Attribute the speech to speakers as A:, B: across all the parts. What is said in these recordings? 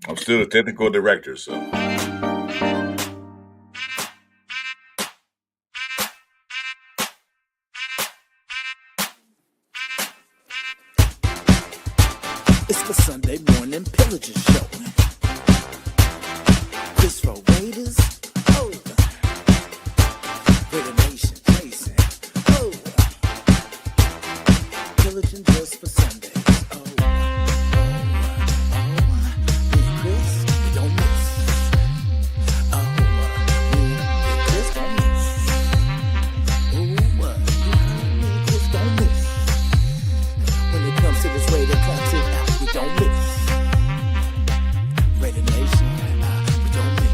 A: I'm still the technical director, so.
B: It's the Sunday morning Pillaging show. Chris4Raiders, oh, Raider Nation chasing, oh, Pillaging just for Sundays, oh, me and Chris, we don't miss, oh, me and Chris don't miss, oh, me and Chris don't miss. When it comes to this Raider classic, we don't miss. Raider Nation, we don't miss.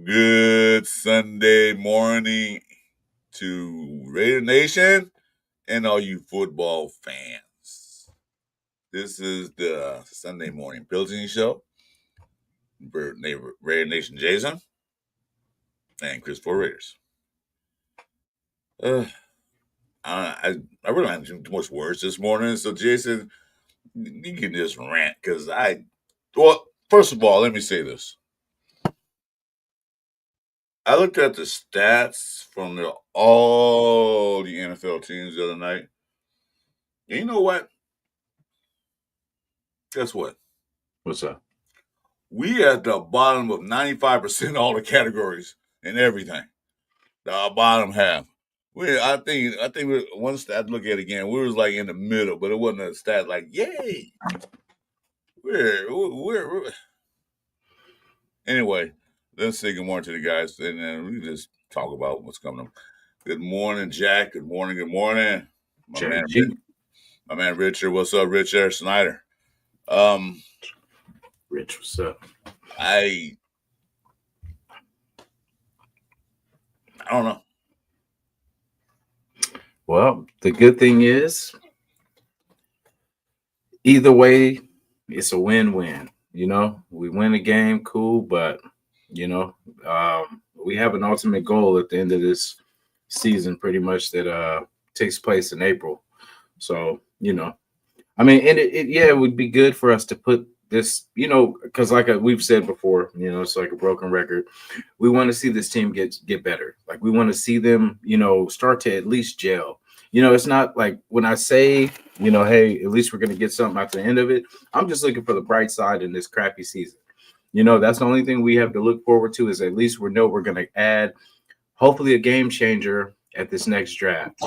A: Good Sunday morning to Raider Nation and all you football fans. This is the Sunday morning Pillaging show. Raider Nation Jason and Chris4Raiders. I really don't have too much words this morning, so Jason, you can just rant because first of all, let me say this. I looked at the stats from all the NFL teams the other night. And you know what? Guess what?
C: What's that?
A: We at the bottom of 95% all the categories and everything. The bottom half. I think one stat, look at it again, we was like in the middle, but it wasn't a stat like, yay. We're Anyway, let's say good morning to the guys, and then we just talk about what's coming up. Good morning, Jack. Good morning. My man Richard. What's up, Richard Snyder?
C: Rich, what's up?
A: I don't know.
C: Well, the good thing is, either way, it's a win-win. You know, we win a game, cool, but you know, we have an ultimate goal at the end of this season, pretty much, that takes place in April. So, you know, I mean, and it would be good for us to put this, you know, because like we've said before, you know, it's like a broken record. We want to see this team get better. Like we want to see them, you know, start to at least gel. You know, it's not like when I say, you know, hey, at least we're going to get something at the end of it. I'm just looking for the bright side in this crappy season. You know, that's the only thing we have to look forward to is at least we know we're going to add hopefully a game changer at this next draft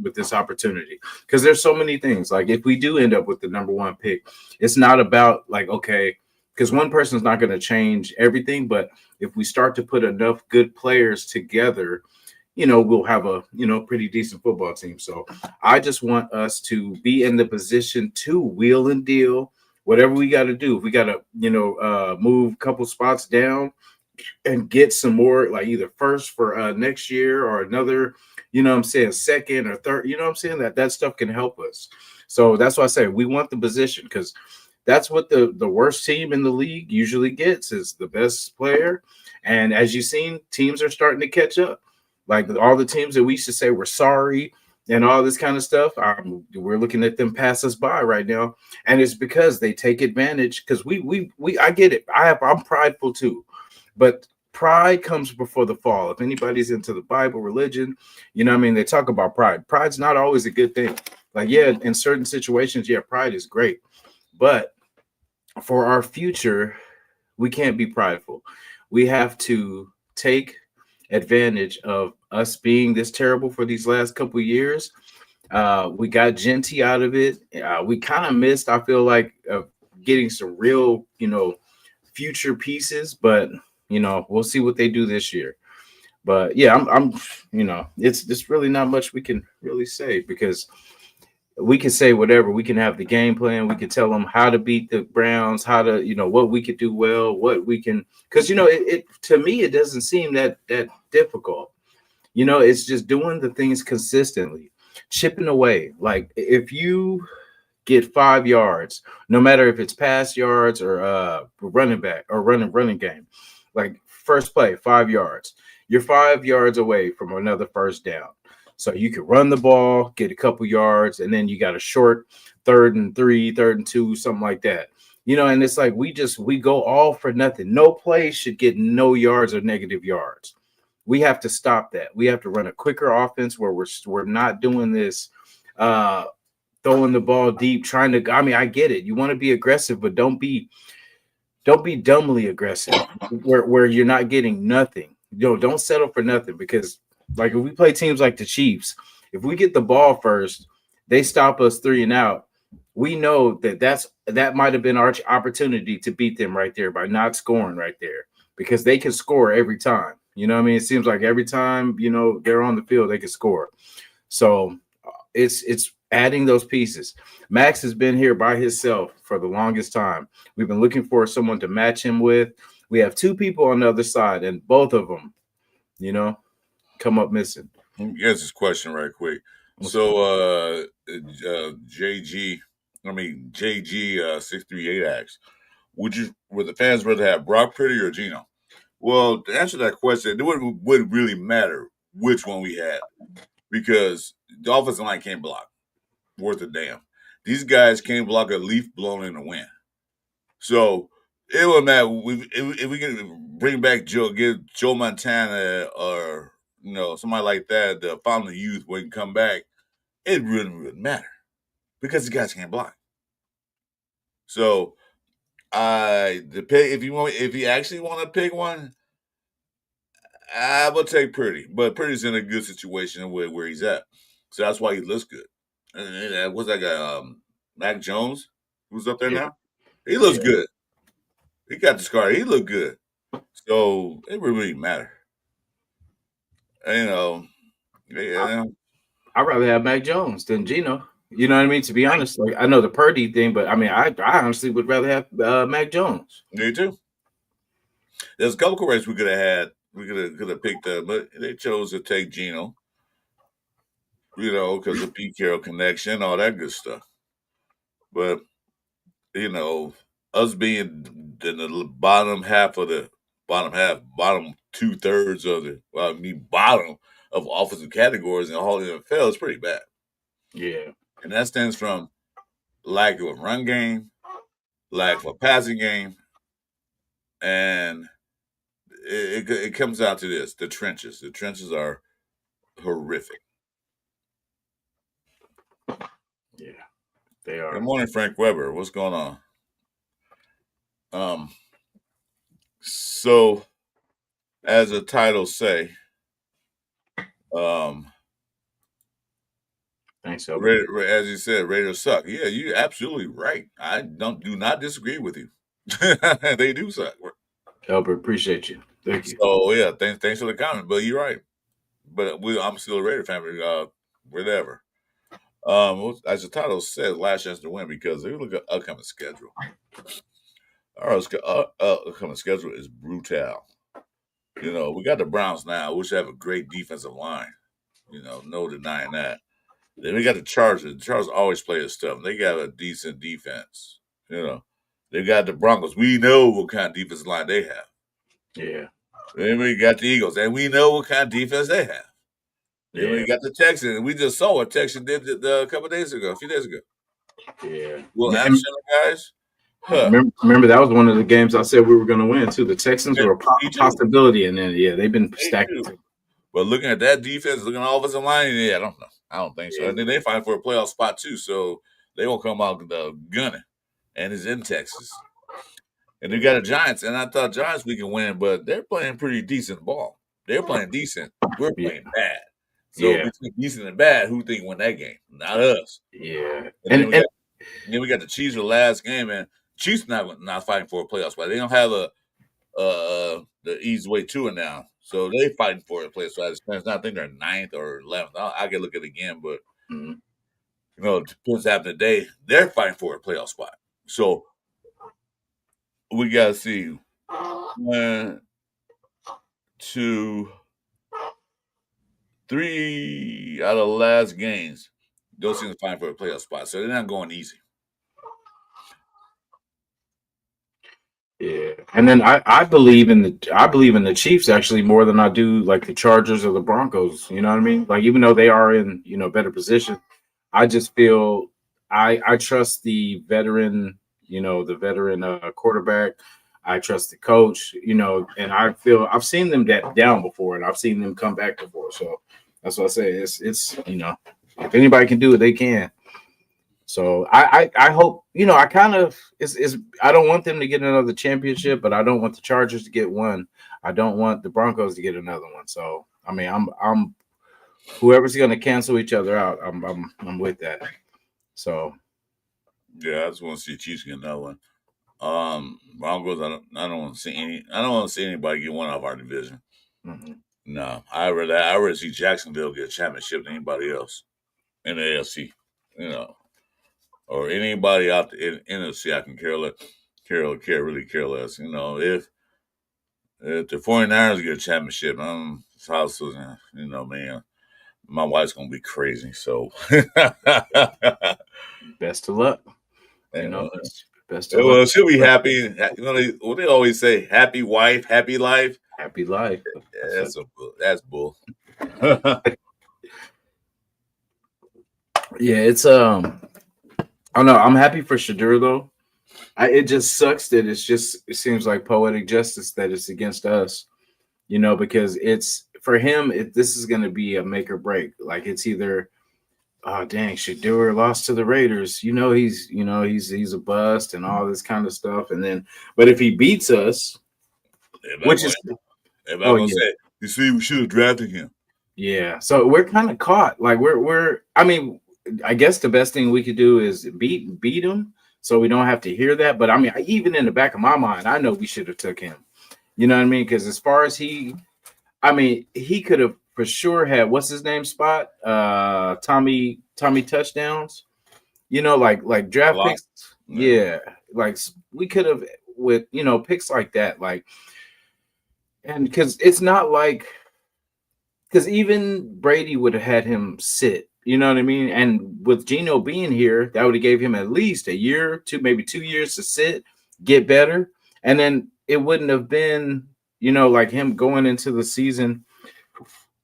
C: with this opportunity. Because there's so many things. Like if we do end up with the number one pick, it's not about like, okay, because one person's not going to change everything. But if we start to put enough good players together, you know, we'll have a, you know, pretty decent football team. So I just want us to be in the position to wheel and deal, whatever we got to do. If we got to, you know, move a couple spots down and get some more, like either first for next year or another, you know what I'm saying, second or third, you know what I'm saying, that stuff can help us. So that's why I say we want the position, because that's what the worst team in the league usually gets, is the best player. And as you've seen, teams are starting to catch up. Like all the teams that we used to say were sorry and all this kind of stuff, we're looking at them pass us by right now. And it's because they take advantage, because I get it. I'm prideful too. But pride comes before the fall. If anybody's into the Bible, religion, you know what I mean, they talk about pride. Pride's not always a good thing. Like, yeah, in certain situations, yeah, pride is great. But for our future, we can't be prideful. We have to take advantage of us being this terrible for these last couple of years. We got Genty out of it. We kind of missed, I feel like, getting some real, you know, future pieces, but you know, we'll see what they do this year. But yeah, I'm you know, it's really not much we can really say, because we can say whatever. We can have the game plan. We can tell them how to beat the Browns, how to, you know, what we could do well, what we can, because you know, it to me, it doesn't seem that difficult. You know, it's just doing the things consistently, chipping away. Like if you get 5 yards, no matter if it's pass yards or running back or running game. Like first play, 5 yards. You're 5 yards away from another first down. So you could run the ball, get a couple yards, and then you got a short 3rd and 3, 3rd and 2, something like that. And it's like we go all for nothing. No play should get no yards or negative yards. We have to stop that. We have to run a quicker offense where we're not doing this throwing the ball deep, trying to. I mean, I get it. You want to be aggressive, but don't be dumbly aggressive where you're not getting nothing. Don't settle for nothing, because like if we play teams like the Chiefs, if we get the ball first, they stop us 3 and out. We know that might have been our opportunity to beat them right there by not scoring right there, because they can score every time. You know what I mean? It seems like every time, they're on the field, they can score. So it's adding those pieces. Max has been here by himself for the longest time. We've been looking for someone to match him with. We have 2 people on the other side, and both of them, come up missing.
A: Let me answer this question right quick. So JG 638 asks, would the fans rather have Brock Purdy or Geno? Well, to answer that question, it wouldn't really matter which one we had, because the offensive line can't block worth a damn. These guys can't block a leaf blown in the wind. So it wouldn't matter if we can bring back give Joe Montana or somebody like that, the fountain of youth, when he come back. It really wouldn't matter, because the guys can't block. So if you actually want to pick one, I will take Purdy, but Purdy's in a good situation where he's at, so that's why he looks good. And what's that guy? Mac Jones, who's up there now? He looks good. He got the scar. He looked good. So it really matter.
C: I'd rather have Mac Jones than Geno. You know what I mean? To be honest, like, I know the Purdy thing, but I mean, I honestly would rather have Mac Jones.
A: Me too. There's a couple of quarterbacks we could have had. We could have picked up, but they chose to take Geno. Because of Pete Carroll connection, all that good stuff. But us being in the bottom 2/3 of bottom of offensive categories in the whole NFL is pretty bad.
C: Yeah.
A: And that stems from lack of a run game, lack of a passing game, and it comes down to this: the trenches. The trenches are horrific.
C: Yeah, they are.
A: Good morning, Frank Weber. What's going on? So, as the title say,
C: thanks, Albert.
A: As you said, Raiders suck. Yeah, you're absolutely right. I do not disagree with you. They do suck.
C: Albert, appreciate you. Thank you.
A: So yeah, thanks for the comment. But you're right. But I'm still a Raider fan. Whatever. As the title says, last chance to win, because they look at upcoming schedule. Our upcoming schedule is brutal. We got the Browns now, which have a great defensive line. No denying that. Then we got the Chargers. The Chargers always play this stuff. They got a decent defense. They got the Broncos. We know what kind of defensive line they have.
C: Yeah.
A: Then we got the Eagles, and we know what kind of defense they have. Then we got the Texans, and we just saw what Texans did a few days ago.
C: Yeah.
A: Well, guys.
C: Huh. Remember, that was one of the games I said we were going to win too. The Texans were a possibility, and then they've been stacked.
A: But looking at that defense, looking at the offensive line, I don't know. I don't think so. And then they fight for a playoff spot too, so they won't come out gunning. And it's in Texas. And they got the Giants, and I thought Giants we can win, but they're playing pretty decent ball. They're playing decent. We're playing bad. So between decent and bad, who think win that game? Not us.
C: Yeah.
A: And then we got the Chiefs the last game, and Chiefs not fighting for a playoff spot. They don't have the easy way to it now. So they fighting for a playoff spot. I think they're 9th or 11th. I can look at it again, but it depends happening today. They're fighting for a playoff spot. So we gotta see 1, 2, 3 out of the last games. Those teams are fighting for a playoff spot, so they're not going easy.
C: Yeah, and then I believe in the Chiefs actually more than I do like the Chargers or the Broncos. You know what I mean? Like even though they are in better position, I just feel I trust the veteran, the veteran quarterback. I trust the coach, and I feel I've seen them down before, and I've seen them come back before. So that's what I say. It's if anybody can do it, they can. So I hope I kind of is I don't want them to get another championship, but I don't want the Chargers to get one. I don't want the Broncos to get another one. So I mean I'm whoever's going to cancel each other out. I'm with that. So
A: Yeah, I just want to see Chiefs get another one. Broncos. I don't want to see any. I don't want to see anybody get one out of our division.
C: mhm.
A: No, I rather see Jacksonville get a championship than anybody else in the AFC. You know, or anybody out the NFC. I can really care less. If the 49ers get a championship, it's house, man, my wife's gonna be crazy. So,
C: Best of luck.
A: and,
C: Best of luck.
A: well, she'll be happy. What they always say: happy wife, happy life.
C: Happy life.
A: Yeah, that's bull.
C: Yeah, it's I don't know. I'm happy for Shadur though. It just sucks that it seems like poetic justice that it's against us, because it's for him. This is going to be a make or break. Like it's either, oh dang, Shadur lost to the Raiders. He's a bust and all this kind of stuff. And then, but if he beats us, which is,
A: everybody gonna say, you see, we should have drafted him.
C: yeah. So we're kind of caught. Like we're. I mean, I guess the best thing we could do is beat him, so we don't have to hear that. But I mean, even in the back of my mind, I know we should have took him. You know what I mean? Because as far as he could have for sure had what's his name spot, Tommy touchdowns. Like draft picks. Yeah, like we could have with picks like that, like, and because it's not like because even Brady would have had him sit. You know what I mean? And with Geno being here, that would have gave him at least a year, maybe 2 years to sit, get better, and then it wouldn't have been, like him going into the season,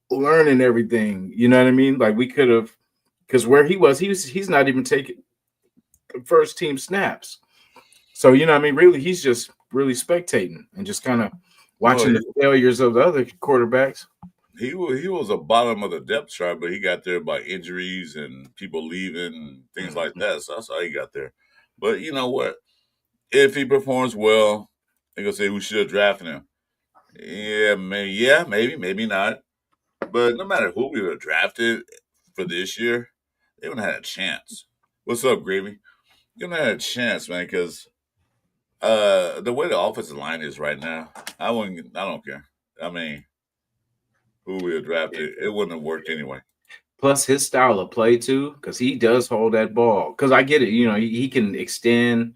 C: learning everything. You know what I mean? Like we could have, because where he's not even taking first team snaps. So I mean, really, he's just really spectating and just kind of watching the failures of the other quarterbacks.
A: He was a bottom of the depth chart, but he got there by injuries and people leaving and things like that. So that's how he got there. But you know what? If he performs well, they're gonna say we should have drafted him. Yeah, maybe not. But no matter who we would have drafted for this year, they wouldn't have had a chance. What's up, Gravy? You wouldn't have had a chance, man, because the way the offensive line is right now, I don't care. I mean, who we had drafted, it wouldn't have worked anyway.
C: Plus his style of play too, because he does hold that ball. Because I get it, he can extend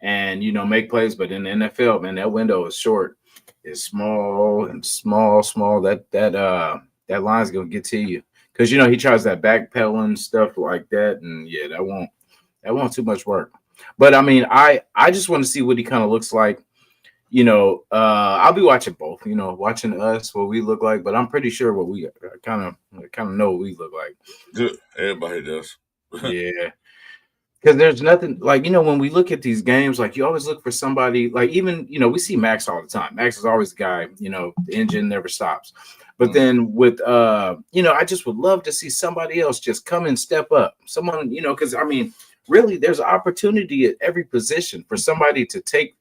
C: and make plays, but in the NFL, man, that window is short. It's small and small. That line's gonna get to you because he tries that backpedaling stuff like that, and yeah, that won't too much work. But I mean, I just want to see what he kind of looks like. I'll be watching both. Watching us, what we look like, but I'm pretty sure what we kind of know what we look like.
A: Good, everybody does.
C: Yeah, because there's nothing like when we look at these games, like you always look for somebody. Like even we see Max all the time. Max is always the guy. The engine never stops. But then with I just would love to see somebody else just come and step up. Someone because I mean, really, there's an opportunity at every position for somebody to take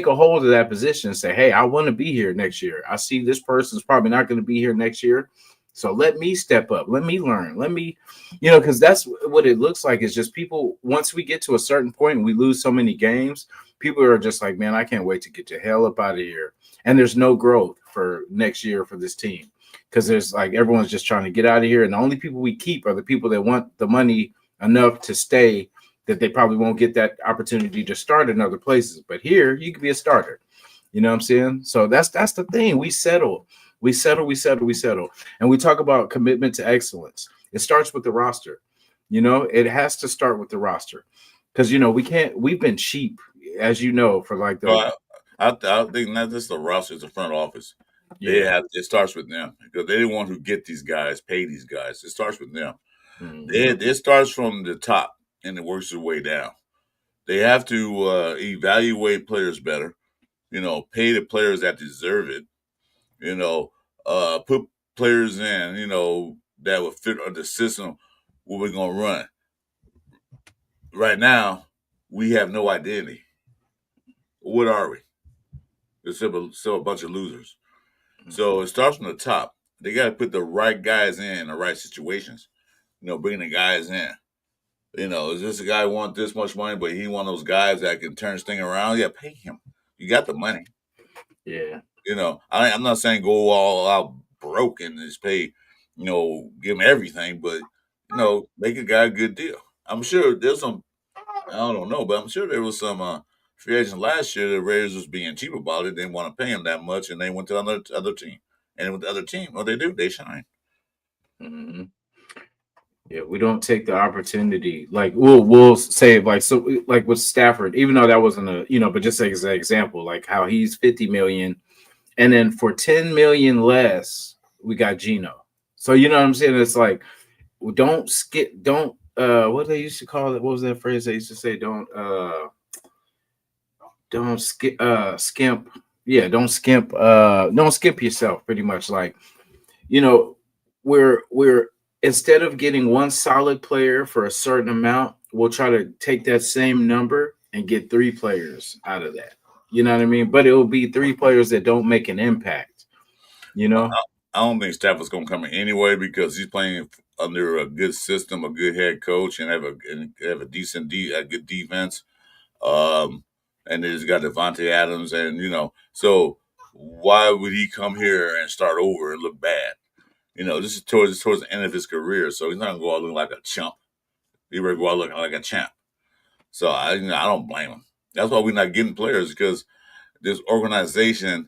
C: a hold of that position and say, hey, I want to be here next year. I see this person's probably not going to be here next year. So let me step up. Let me learn. Let me, because that's what it looks like. Is just people, once we get to a certain point and we lose so many games, people are just like, man, I can't wait to get the hell up out of here. And there's no growth for next year for this team because there's like everyone's just trying to get out of here. And the only people we keep are the people that want the money enough to stay, that they probably won't get that opportunity to start in other places. But here, you can be a starter. You know what I'm saying? So that's the thing. We settle. And we talk about commitment to excellence. It starts with the roster. It has to start with the roster. Because, we've been cheap, as for like the
A: I think not just the roster, it's the front office.
C: Yeah.
A: It starts with them because they're the one who get these guys, pay these guys. It starts with them.
C: Mhm.
A: It starts from the top and it works its way down. They have to evaluate players better. Pay the players that deserve it. Put players in. That will fit the system. What we're gonna run right now. We have no identity. What are we? It's still a bunch of losers. So it starts from the top. They got to put the right guys in the right situations. Bringing the guys in. Is this a guy want this much money, but he one of those guys that can turn this thing around? Yeah, pay him. You got the money.
C: Yeah.
A: I'm not saying go all out broke and just pay, give him everything, but make a guy a good deal. I'm sure there's some. I don't know, but I'm sure there was some free agents last year. The Raiders was being cheap about it. They didn't want to pay him that much, and they went to another other team. And with the other team, what they do, they shine.
C: Mhm. Yeah, we don't take the opportunity. Like we'll say like so like with Stafford, even though that wasn't but just as an example, like how he's 50 million, and then for 10 million less, we got Gino. So you know what I'm saying? It's like don't skip, don't what they used to call it. What was that phrase they used to say? Don't skip skimp. Yeah, don't skip yourself, pretty much. Like, you know, we're instead of getting one solid player for a certain amount, we'll try to take that same number and get three players out of that. You know what I mean? But it will be three players that don't make an impact, you
A: I,
C: know?
A: I don't think Stafford's going to come in anyway because he's playing under a good system, a good head coach, and have a a good defense. Um, and then he's got Devontae Adams, and so why would he come here and start over and look bad? This is towards the end of his career, so he's not gonna go out looking like a chump. He ready to go out looking like a champ. So I don't blame him. That's why we're not getting players because this organization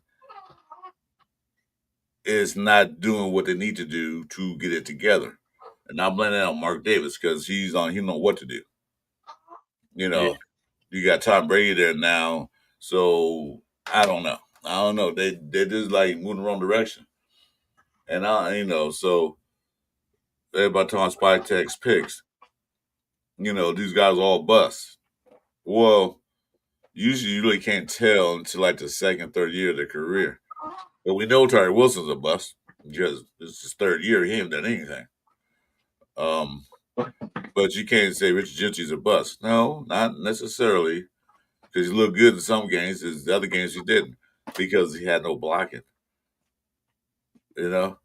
A: is not doing what they need to do to get it together. And I'm blaming that on Mark Davis because he know what to do. You
C: Yeah.
A: know, you got Tom Brady there now, so I don't know. I don't know. They just like moving the wrong direction. And so everybody talking Spy Tech's picks. These guys all bust. Well, usually you really can't tell until like the second, third year of their career. But we know Terry Wilson's a bust because it's his third year. He ain't done anything. Um, but you can't say Richard Gentry's a bust. No, not necessarily because he looked good in some games. The other games he didn't because he had no blocking. You know,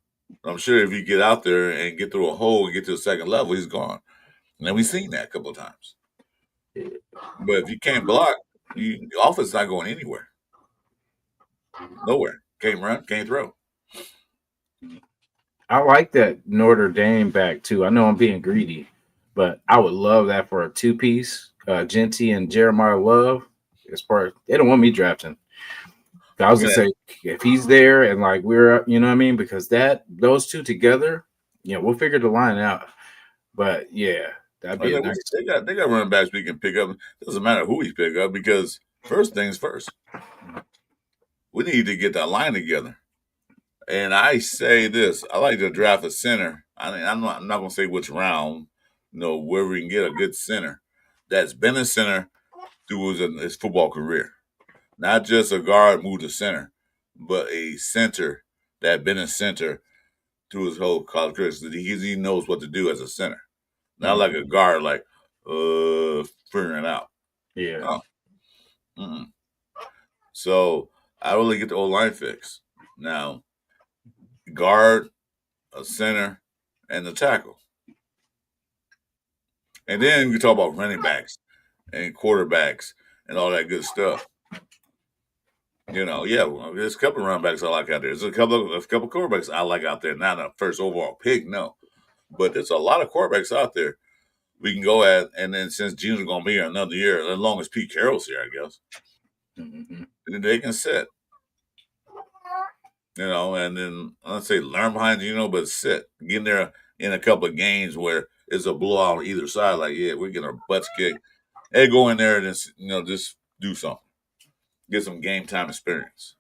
A: I'm sure if he get out there and get through a hole and get to the second level, he's gone. And we've seen that a couple of times. But if you can't block, the offense is not going anywhere. Nowhere. Can't run, can't throw.
C: I like that Notre Dame back too. I know I'm being greedy, but I would love that for a two piece. Genty and Jeremiah Love. As far as they don't want me drafting. I was gonna
A: Yeah.
C: say if he's there and like we're you know what I mean, because those two together, we'll figure the line out. But yeah, that'd
A: Oh,
C: be a
A: yeah,
C: nice.
A: they got running backs we can pick up. It doesn't matter who we pick up because first things first, we need to get that line together. And I say this: I like to draft a center. I'm not going to say which round. Where we can get a good center that's been a center through his football career, not just a guard move to center, but a center that been a center through his whole college career. So he knows what to do as a center, not like a guard like figuring it out.
C: Yeah.
A: No. Mm-mm. So I really get the old line fix now. Guard, a center, and the tackle. And then we talk about running backs and quarterbacks and all that good stuff. Well, there's a couple of running backs I like out there. There's a couple of quarterbacks I like out there. Not a first overall pick, no. But there's a lot of quarterbacks out there we can go at. And then since Gino's going to be here another year, as long as Pete Carroll's here, I guess,
C: Mm-hmm.
A: and they can sit. And then let's say learn behind but sit. Get in there in a couple of games where it's a blowout on either side. Like, yeah, we're getting our butts kicked. Hey, go in there and just do something. get some game time experience,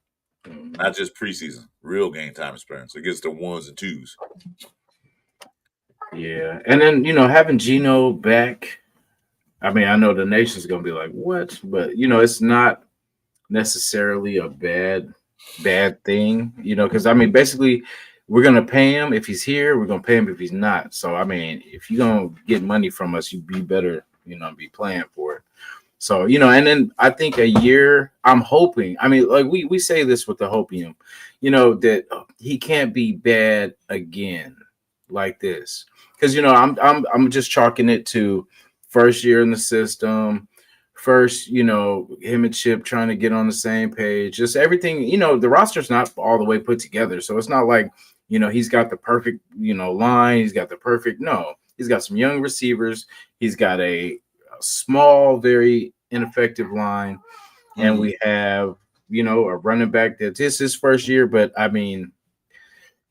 C: Mhm.
A: not just preseason, real game time experience against the ones and twos.
C: Yeah, and then having Gino back. I mean, I know the nation's gonna be like, "What?" But it's not necessarily a bad thing. Because I mean, basically, we're gonna pay him if he's here. We're gonna pay him if he's not. So I mean, if you're gonna get money from us, you be better, be playing for it. So and then I think a year. I'm hoping. I mean, like we say this with the hopium, that he can't be bad again like this. Because I'm just chalking it to first year in the system, first him and Chip trying to get on the same page, just everything. The roster's not all the way put together, so it's not like he's got the perfect line. He's got the perfect no. He's got some young receivers. He's got a small, very ineffective line, and
A: Mhm.
C: we have a running back that this is his first year, but I mean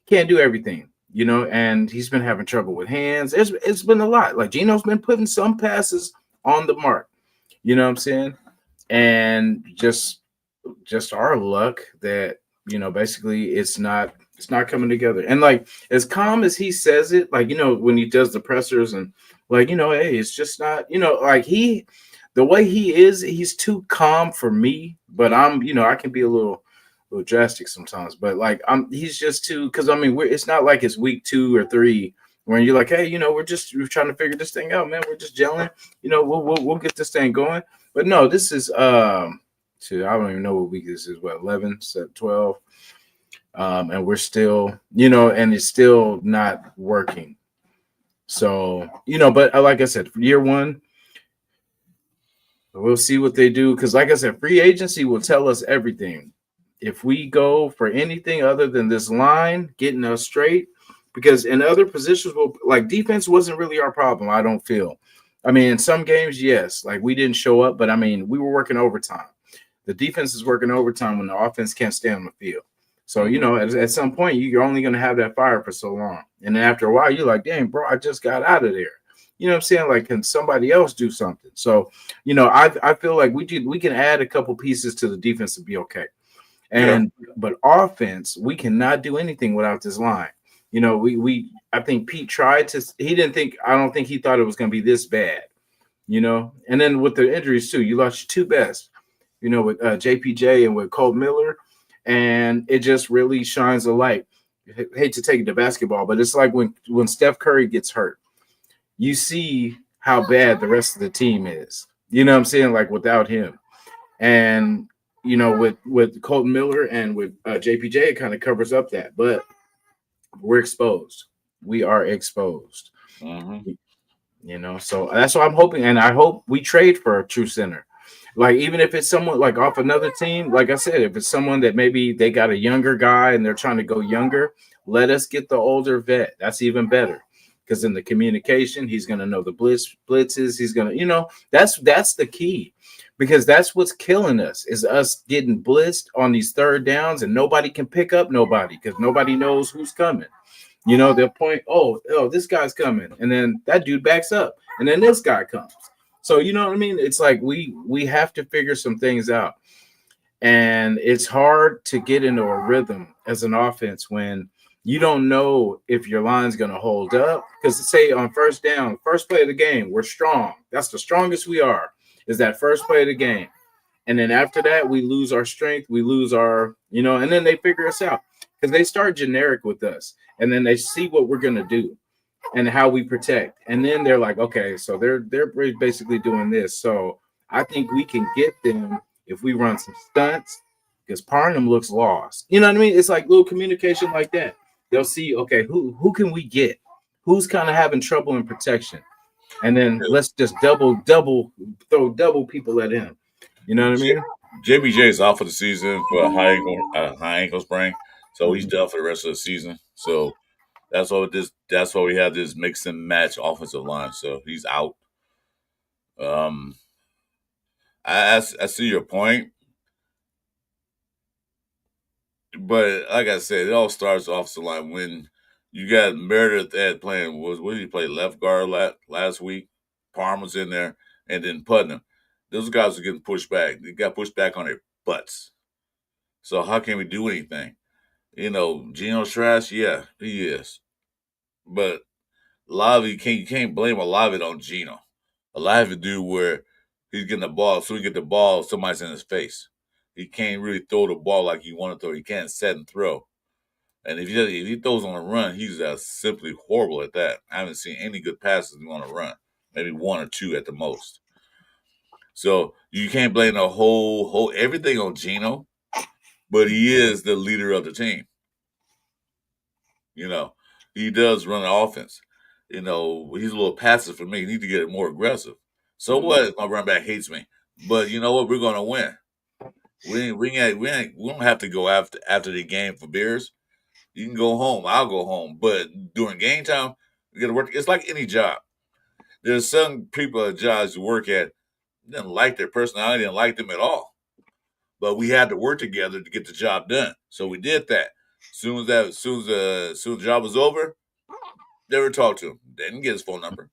C: can't do everything, and he's been having trouble with hands. It's been a lot. Like Gino's been putting some passes on the mark, what I'm saying? And just our luck that, basically it's not coming together. And like as calm as he says it, like, when he does the pressers and like, hey, it's just not, like the way he is, he's too calm for me, but I can be a little drastic sometimes, but like he's just too because I mean it's not like it's week 2 or 3 when you're like, hey, we're trying to figure this thing out, man. We're just gelling, we'll get this thing going. But no, this is I don't even know what week this is. What 11, 12, and we're still, and it's still not working. So but like I said, for year one, we'll see what they do because, like I said, free agency will tell us everything. If we go for anything other than this line getting us straight, because in other positions, like defense wasn't really our problem. I don't feel. I mean, in some games, yes, like we didn't show up, but I mean, we were working overtime. The defense is working overtime when the offense can't stay on the field. So,
A: Mhm.
C: at some point, you're only going to have that fire for so long. And then after a while, you're like, dang, bro, I just got out of there. You know what I'm saying? Like, can somebody else do something? So, I feel like we can add a couple pieces to the defense to be okay.
A: Yeah.
C: But offense, we cannot do anything without this line. We I think Pete tried to. He didn't think. I don't think he thought it was going to be this bad. And then with the injuries too, you lost your two best. With JPJ and with Cole Miller, and it just really shines a light. I hate to take it to basketball, but it's like when Steph Curry gets hurt, you see how bad the rest of the team is. You know what I'm saying? Like without him. And with Colton Miller and with JPJ, it kind of covers up that. But we're exposed. We are exposed.
A: Mhm.
C: So that's what I'm hoping, and I hope we trade for a true center. Like even if it's someone like off another team, like I said, if it's someone that maybe they got a younger guy and they're trying to go younger, let us get the older vet. That's even better. Because in the communication, he's gonna know the blitzes. He's gonna, that's the key. Because that's what's killing us is us getting blitzed on these third downs and nobody can pick up nobody because nobody knows who's coming. They'll point, oh, this guy's coming, and then that dude backs up, and then this guy comes. So you know what I mean? It's like we have to figure some things out, and it's hard to get into a rhythm as an offense when you don't know if your line's going to hold up. Because say on first down, first play of the game, we're strong. That's the strongest we are. Is that first play of the game? And then after that, we lose our strength, we lose our, and then they figure us out because they start generic with us, and then they see what we're gonna do and how we protect, and then they're like, okay, so they're basically doing this. So I think we can get them if we run some stunts because Parnham looks lost. You know what I mean? It's like little communication like that. They'll see, okay, who can we get? Who's kind of having trouble in protection? And then let's just throw double people at him. You know what I
A: J-
C: mean?
A: JBJ is out for the season for a high ankle sprain, so he's
C: Mhm.
A: done for the rest of the season. So that's why we have this mix and match offensive line. So he's out. Um, I see your point, but like I said, it all starts offensive line when you got Meredith at playing. What did he play left guard last week? Palmer's in there, and then Putnam. Those guys are getting pushed back. They got pushed back on their buts. So how can we do anything? Gino's trash. Yeah, he is. But a lot of you can't blame a lot of it on Gino. A lot of it do where he's getting the ball. So he get the ball, somebody's in his face. He can't really throw the ball like you want to throw. He can't set and throw. And if he throws on a run, he's simply horrible at that. I haven't seen any good passes on a run. Maybe one or two at the most. So you can't blame the whole everything on Gino, but he is the leader of the team. He does run an offense. He's a little passive for me. He need to get more aggressive. So what if my run back hates me? But you know what? We're gonna win. We don't have to go after the game for beers. You can go home. I'll go home. But during game time, we gotta work. It's like any job. There's some people at jobs you work at didn't like their personality, didn't like them at all. But we had to work together to get the job done. So we did that. Soon as the job was over, never talked to him. They didn't get his phone number.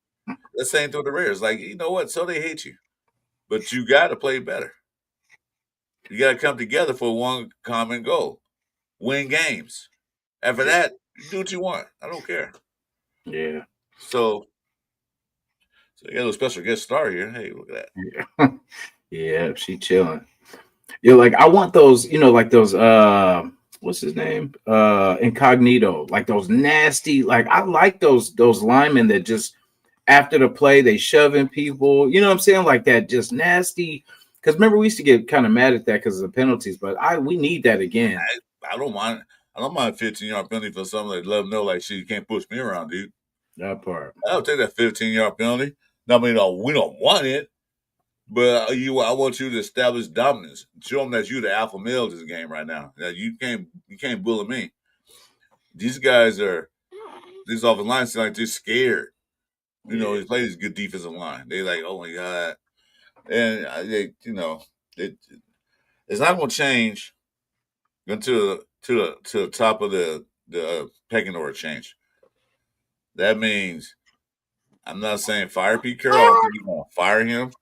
A: The same thing with the Raiders. Like, you know what? So they hate you. But you got to play better. You got to come together for one common goal. Win games. After that, do what you want. I don't care.
C: Yeah.
A: So you got a little special guest star here. Hey, look at that.
C: Yeah, she chilling. Like I want those, like those what's his name? Incognito, like those nasty, like I like those linemen that just after the play they shoving people, you know what I'm saying? Like that just nasty. Because remember, we used to get kind of mad at that because of the penalties, but we need that again.
A: I don't mind. I don't mind 15-yard penalty for something that let them know, like, shit, you can't push me around, dude.
C: That part.
A: I'll take that 15-yard penalty. I mean, we don't want it, but I want you to establish dominance. Show them that you're the alpha male of this game right now. That you can't bully me. These offensive line seem like they're scared. They play this good defensive line. They like, oh my god, and it's not going to change until to the top of the pecking order change. That means I'm not saying fire Pete Carroll. I don't think you're going to fire him,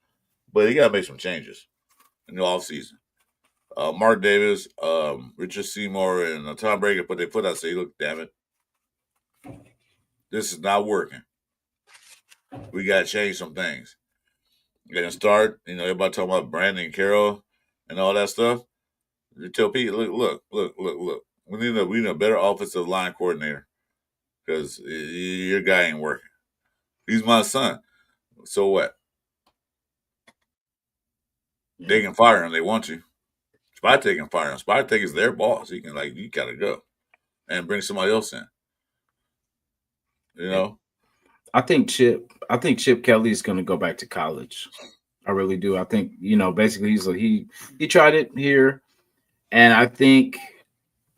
A: but he got to make some changes in the offseason. Mark Davis, Richard Seymour, and Tom Brady put their foot out and say, look, damn it, this is not working. We got to change some things. We're going to start, everybody talking about Brandon Carroll and all that stuff. You tell Pete, look. We need a better offensive line coordinator because your guy ain't working. He's my son. So what? They can fire him. They want to. Spytek can fire him. Spytek is their boss. He can you got to go and bring somebody else in.
C: I think Chip Kelly is going to go back to college. I really do. I think basically he tried it here, and I think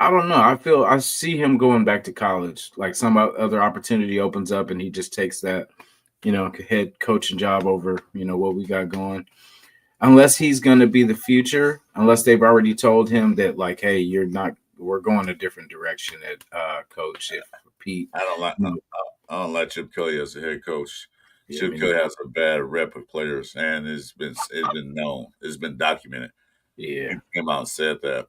C: I don't know. I see him going back to college. Like some other opportunity opens up, and he just takes that head coaching job over what we got going. Unless he's going to be the future, unless they've already told him that, like, hey, you're not. We're going a different direction at coach. If Pete,
A: I don't like Chip Kelly as a head coach. Yeah, Chip Kelly has a bad rep with players, and it's been known. It's been documented.
C: Yeah,
A: he came out and said that.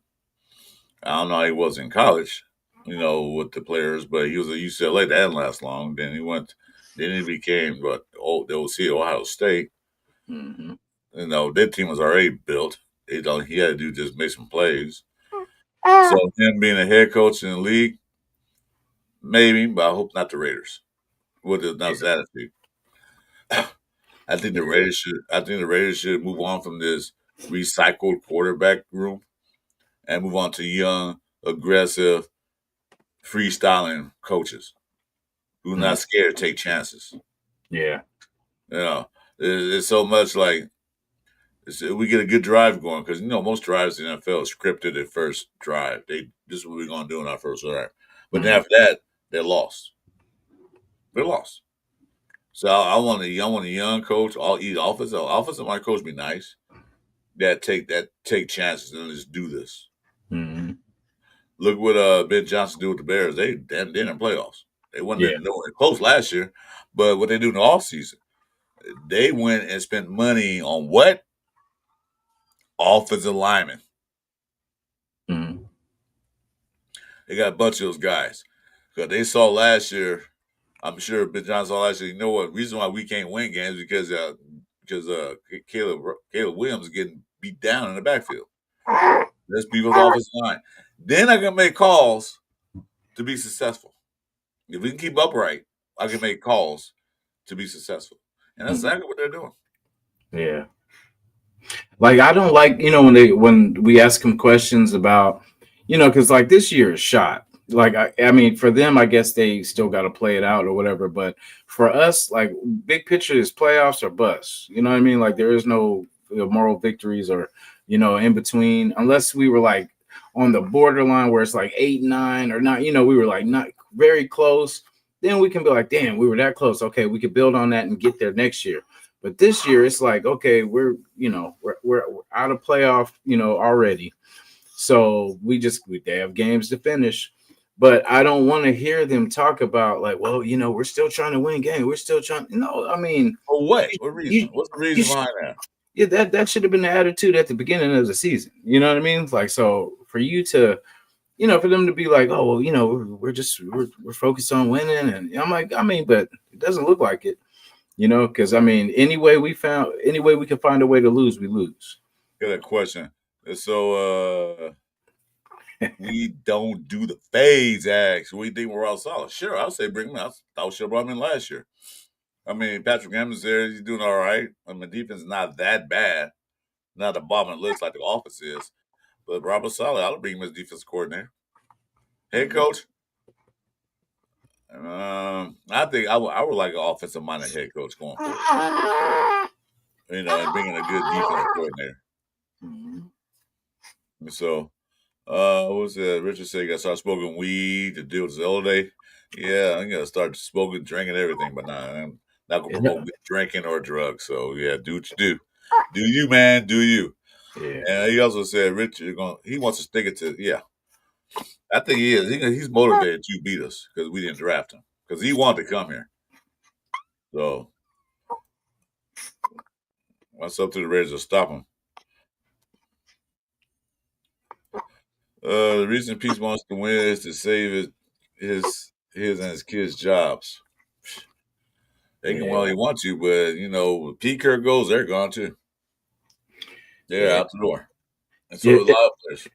A: I don't know how he was in college, with the players, but he was at UCLA. That didn't last long. Then he became the OC Ohio State.
C: Mm-hmm.
A: Their team was already built. He had to do just make some plays. So him being a head coach in the league, maybe, but I hope not the Raiders. With his attitude. I think the Raiders should move on from this recycled quarterback room and move on to young, aggressive, freestyling coaches who are not scared to take chances.
C: Yeah.
A: It's so much like we get a good drive going because most drives in the NFL is scripted at first drive. This is what we're going to do in our first drive. But then after that, they're lost. They're lost. So I want a young coach. Offensive line coach be nice. That take chances and just do this.
C: Mm-hmm.
A: Look what Ben Johnson did with the Bears. They in the playoffs. They won close last year, but what they do in the offseason, they went and spent money on what? Offensive linemen. They got a bunch of those guys. Because they saw last year, I'm sure Ben John saw last year, you know what? Reason why we can't win games because Caleb Williams is getting beat down in the backfield. Let's beat with offensive line. Then I can make calls to be successful. If we can keep upright, I can make calls to be successful. And that's exactly what they're doing.
C: Yeah. Like I don't like, when we ask them questions about, because like this year is shot. Like I mean, for them, I guess they still got to play it out or whatever. But for us, like big picture is playoffs or bust. You know what I mean? Like there is no moral victories or in between, unless we were like on the borderline where it's like 8-9 or not. We were like not very close. Then we can be like, damn, we were that close. Okay, we could build on that and get there next year. But this year, it's like, okay, we're out of playoff, already. So they have games to finish. But I don't want to hear them talk about like, well, we're still trying to win games. We're still trying. No, I mean,
A: for what? What reason? What's the reason behind that?
C: Yeah, that should have been the attitude at the beginning of the season. You know what I mean? Like, so for you to, for them to be like, oh, well, we're focused on winning, and I'm like, I mean, but it doesn't look like it. Because I mean, any way we can find a way to lose, we lose.
A: Got a question. So we don't do the fades acts. We think we're all solid. Sure, I'll say bring him in. I thought should have brought him in last year. I mean, Patrick Hammond's there. He's doing all right. I mean, defense is not that bad. Not the bottom of the list like the offense is. But Robert Saleh, I'll bring him as defense coordinator. Head coach. I think I would like an offensive minded head coach going forward. And bringing a good defensive coordinator. And so, what was that? Richard said you got to start smoking weed to deal with this holiday. Yeah, I'm gonna start smoking, drinking, everything. But I'm not gonna promote drinking or drugs. So yeah, do what you do. Do you, man? Do you?
C: Yeah.
A: And he also said Richard he wants to stick it to I think he is. He's motivated to beat us because we didn't draft him because he wanted to come here. So what's up to the Raiders to stop him? The reason Peace wants to win is to save his and his kids' jobs. They can well he want to, but Pete Kirk goes, they're gone too. They're out the door. And so a lot of players.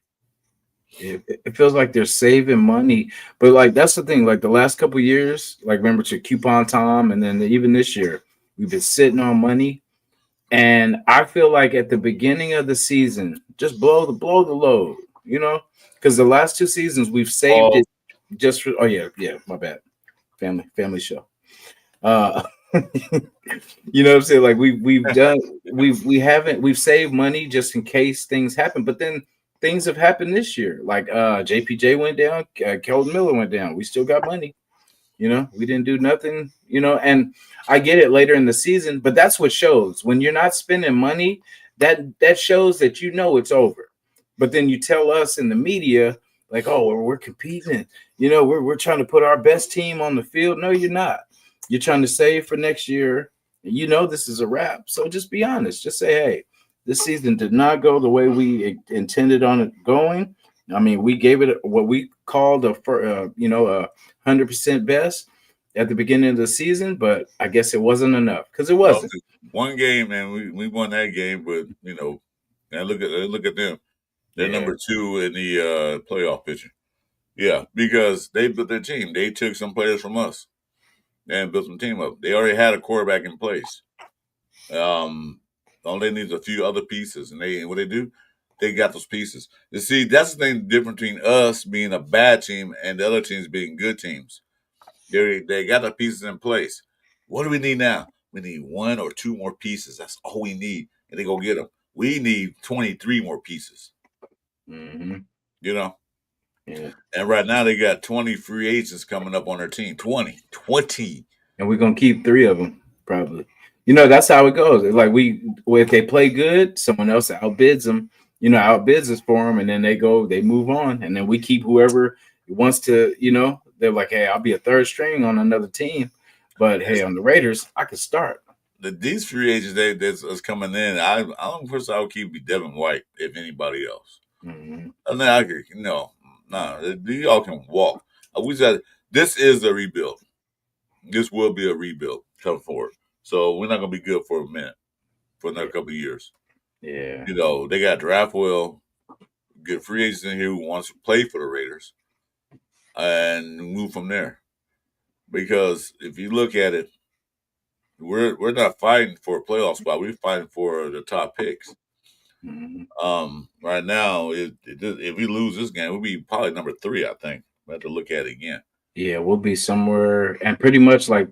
C: It feels like they're saving money, but like that's the thing. Like the last couple of years, like remember to Coupon Tom, and then even this year, we've been sitting on money. And I feel like at the beginning of the season, just blow the load, because the last 2 seasons we've saved it just for. Oh yeah, my bad, family show. You know what I'm saying? Like we've saved money just in case things happen, but then things have happened this year. Like JPJ went down, Kelvin Miller went down. We still got money. We didn't do nothing, and I get it later in the season, but that's what shows when you're not spending money, that shows that it's over. But then you tell us in the media, like, oh, we're competing, we're trying to put our best team on the field. No, you're not. You're trying to save for next year. This is a wrap. So just be honest. Just say, hey, this season did not go the way we intended on it going. I mean, we gave it what we called a 100% best at the beginning of the season, but I guess it wasn't enough because it wasn't.
A: One game, and we won that game, but and look at them. They're number 2 in the playoff picture. Yeah, because they built their team. They took some players from us and built some team up. They already had a quarterback in place. All they need is a few other pieces, and what they do, they got those pieces. You see, that's the thing different between us being a bad team and the other teams being good teams. They got the pieces in place. What do we need now? We need 1 or 2 more pieces. That's all we need, and they go get them. We need 23 more pieces.
C: Mm-hmm.
A: Yeah. And right now they got 20 free agents coming up on their team. 20.
C: And we're gonna keep 3 of them probably. That's how it goes. Like if they play good, someone else outbids them. Outbids us for them, and then they move on, and then we keep whoever wants to. They're like, hey, I'll be a third string on another team, but hey, on the Raiders, I could start.
A: These free agents that's coming in, I don't first I would keep Devin White if anybody else.
C: Mm-hmm.
A: And then I could, Nah, y'all can walk. We said this is a rebuild. This will be a rebuild come forward. So we're not gonna be good for a minute, for another couple of years.
C: Yeah.
A: They got draft well, get free agents in here who wants to play for the Raiders, and move from there. Because if you look at it, we're not fighting for a playoff spot. We're fighting for the top picks.
C: Mhm.
A: Right now, if we lose this game, we'll be probably number 3. I think we have to look at it again.
C: Yeah, we'll be somewhere, and pretty much like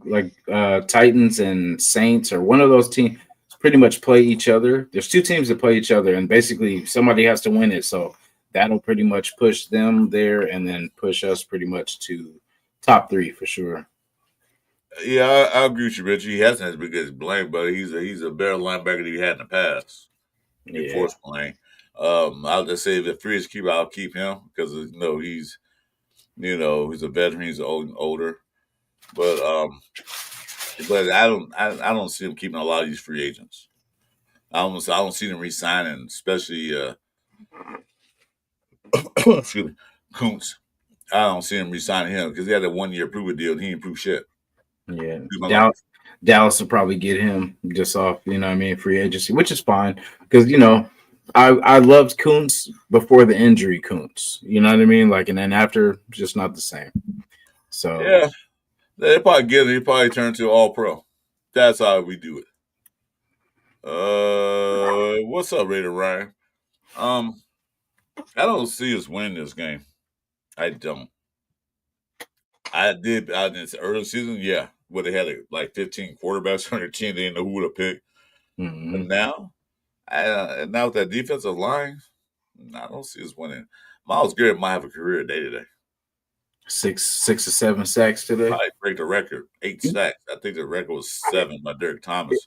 C: Titans and Saints or one of those teams pretty much play each other. There's 2 teams that play each other, and basically somebody has to win it. So that'll pretty much push them there, and then push us pretty much to top 3 for sure.
A: Yeah, I agree with you, Richie. He hasn't as big as Blaine, but he's a better linebacker than he had in the past.
C: Yeah,
A: Force Blaine. I'll just say if the free is keep, I'll keep him because he's a veteran. He's older, but I don't see him keeping a lot of these free agents. I don't see them re-signing, especially excuse me, Kuntz. I don't see him re-signing him because he had a 1-year prove deal and he didn't prove shit.
C: yeah.
A: He's my life.
C: Dallas will probably get him just off, free agency, which is fine because I loved Kuntz before the injury. Kuntz, you know what I mean? Like, and then after, just not the same. So
A: Yeah, they probably get it. He probably turn to all pro. That's how we do it. What's up, Raider Ryan? I don't see us winning this game. I don't. I did in this early season, yeah. Where they had like 15 quarterbacks on their team, they didn't know who to pick. But now, now with that defensive line, I don't see us winning. Myles Garrett might have a career day today.
C: 6 or 7 sacks today.
A: Probably break the record, 8 sacks. I think the record was 7 by Derek Thomas.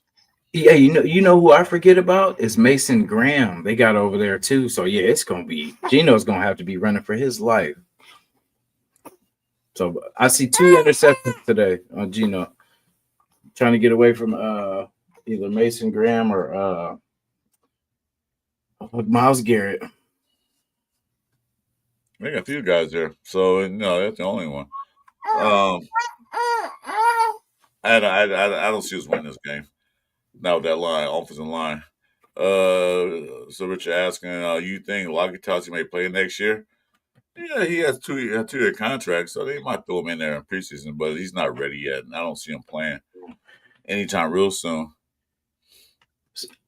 C: Yeah, you know who I forget about is Mason Graham. They got over there too. So yeah, it's gonna be Gino's gonna have to be running for his life. So I see 2 interceptions today on Gino, trying to get away from either Mason Graham or Myles Garrett.
A: They got a few guys there, so no, that's the only one. I don't see us winning this game. Now with that line, offensive line. So Richard asking, you think Lockie may play next year? Yeah, he has 2-year contract, so they might throw him in there in preseason, but he's not ready yet, and I don't see him playing anytime real soon.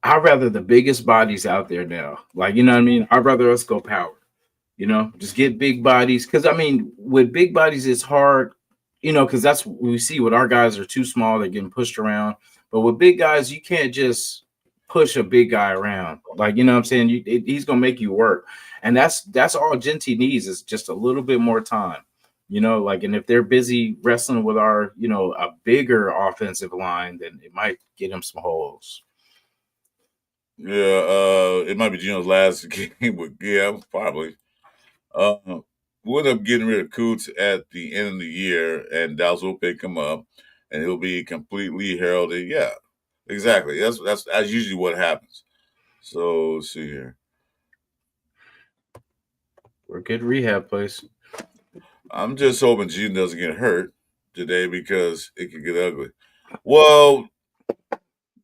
C: I'd rather the biggest bodies out there now. Like, you know what I mean? I'd rather us go power. Just get big bodies. Because, I mean, with big bodies, it's hard, because that's what we see with our guys are too small. They're getting pushed around. But with big guys, you can't just push a big guy around. Like, you know what I'm saying? He's going to make you work. And that's all Genty needs is just a little bit more time. And if they're busy wrestling with our, a bigger offensive line, then it might get him some holes.
A: Yeah, it might be Gino's last game, but yeah, probably. We'll end up getting rid of Coots at the end of the year, and Dallas will pick him up, and he'll be completely heralded. Yeah, exactly. That's usually what happens. So let's see here.
C: We're a good rehab place.
A: I'm just hoping Gino doesn't get hurt today because it could get ugly. Well,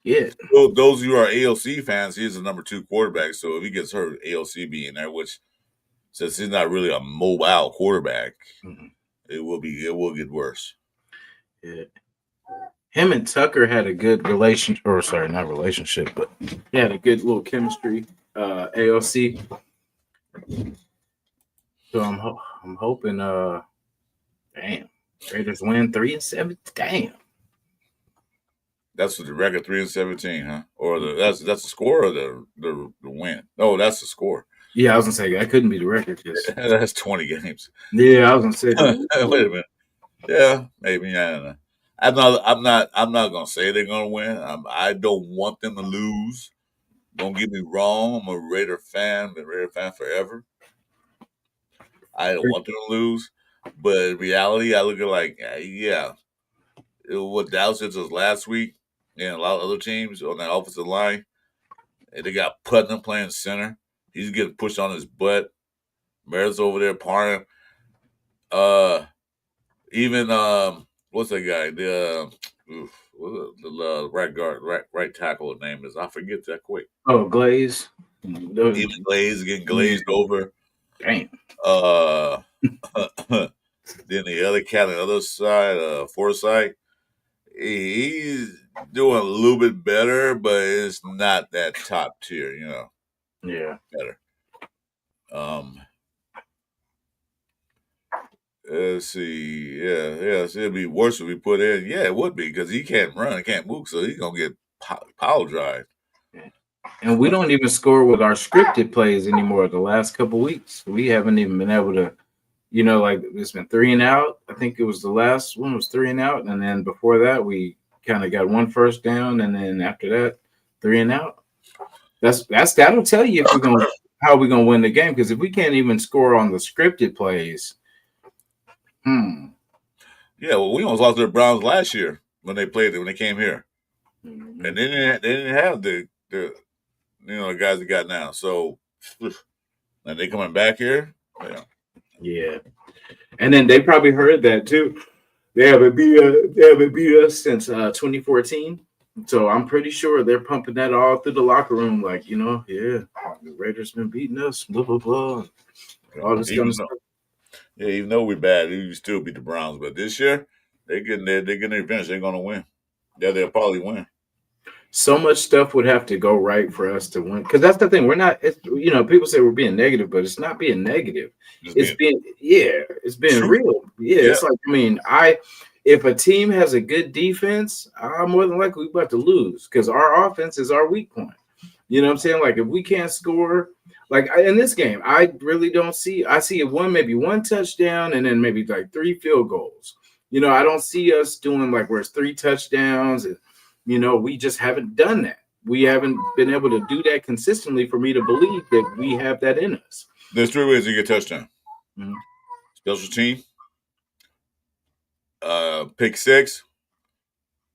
C: yeah.
A: Those who are AOC fans, he's the number 2 quarterback. So if he gets hurt, AOC be in there, which since he's not really a mobile quarterback, it will get worse.
C: Yeah. Him and Tucker had a good relationship, or sorry, not relationship, but they had a good little chemistry. AOC. So I'm hoping. Damn, Raiders win 3-7. Damn.
A: That's the record 3-17, huh? Or that's the score or the win? No, that's the score.
C: Yeah, I was gonna say that couldn't be the record.
A: That's 20 games.
C: Yeah, I was gonna say.
A: Wait a minute. Yeah, maybe. I don't know. I'm not gonna say they're gonna win. I don't want them to lose. Don't get me wrong. I'm a Raider fan. Been a Raider fan forever. I don't want them to lose, but in reality, I look at like, yeah, what Dallas did us last week, and a lot of other teams on that offensive line, and they got Putnam playing center. He's getting pushed on his butt. Bears over there partying. Even what's that guy? The right guard, right tackle. Name is I forget that quick.
C: Oh, Glaze.
A: Even Glaze getting glazed over.
C: Damn.
A: Then the other cat on the other side, Forsyth, he's doing a little bit better, but it's not that top tier,
C: Yeah.
A: better. Let's see. Yeah. So it'd be worse if we put in. Yeah, it would be because he can't run, can't move, so he's gonna get pile drive.
C: And we don't even score with our scripted plays anymore. The last couple weeks, we haven't even been able to, like it's been 3 and out. I think it was the last one was 3 and out, and then before that, we kind of got 1 first down, and then after that, 3 and out. That'll tell you if how we're gonna win the game, because if we can't even score on the scripted plays,
A: Yeah, well, we almost lost to the Browns last year when they came here,
C: and
A: and they didn't have the guys they got now. So, and they coming back here.
C: Yeah, and then they probably heard that too. They haven't beat us since 2014. So I'm pretty sure they're pumping that all through the locker room, like, the Raiders been beating us, blah blah blah, all this kind of stuff.
A: Yeah, even though we're bad, we still beat the Browns. But this year, they're getting their revenge. They're gonna win. Yeah, they'll probably win.
C: So much stuff would have to go right for us to win. Because that's the thing. We're not, people say we're being negative, but it's not being negative. It's being
A: true.
C: real. Yeah, it's like, if a team has a good defense, I'm more than likely about to lose because our offense is our weak point. You know what I'm saying? Like, if we can't score, like in this game, I really don't see. I see maybe one touchdown and then maybe like 3 field goals. I don't see us doing like where it's 3 touchdowns and, we just haven't done that. We haven't been able to do that consistently for me to believe that we have that in us.
A: There's 3 ways to get a touchdown.
C: Mm-hmm.
A: Special team, pick 6,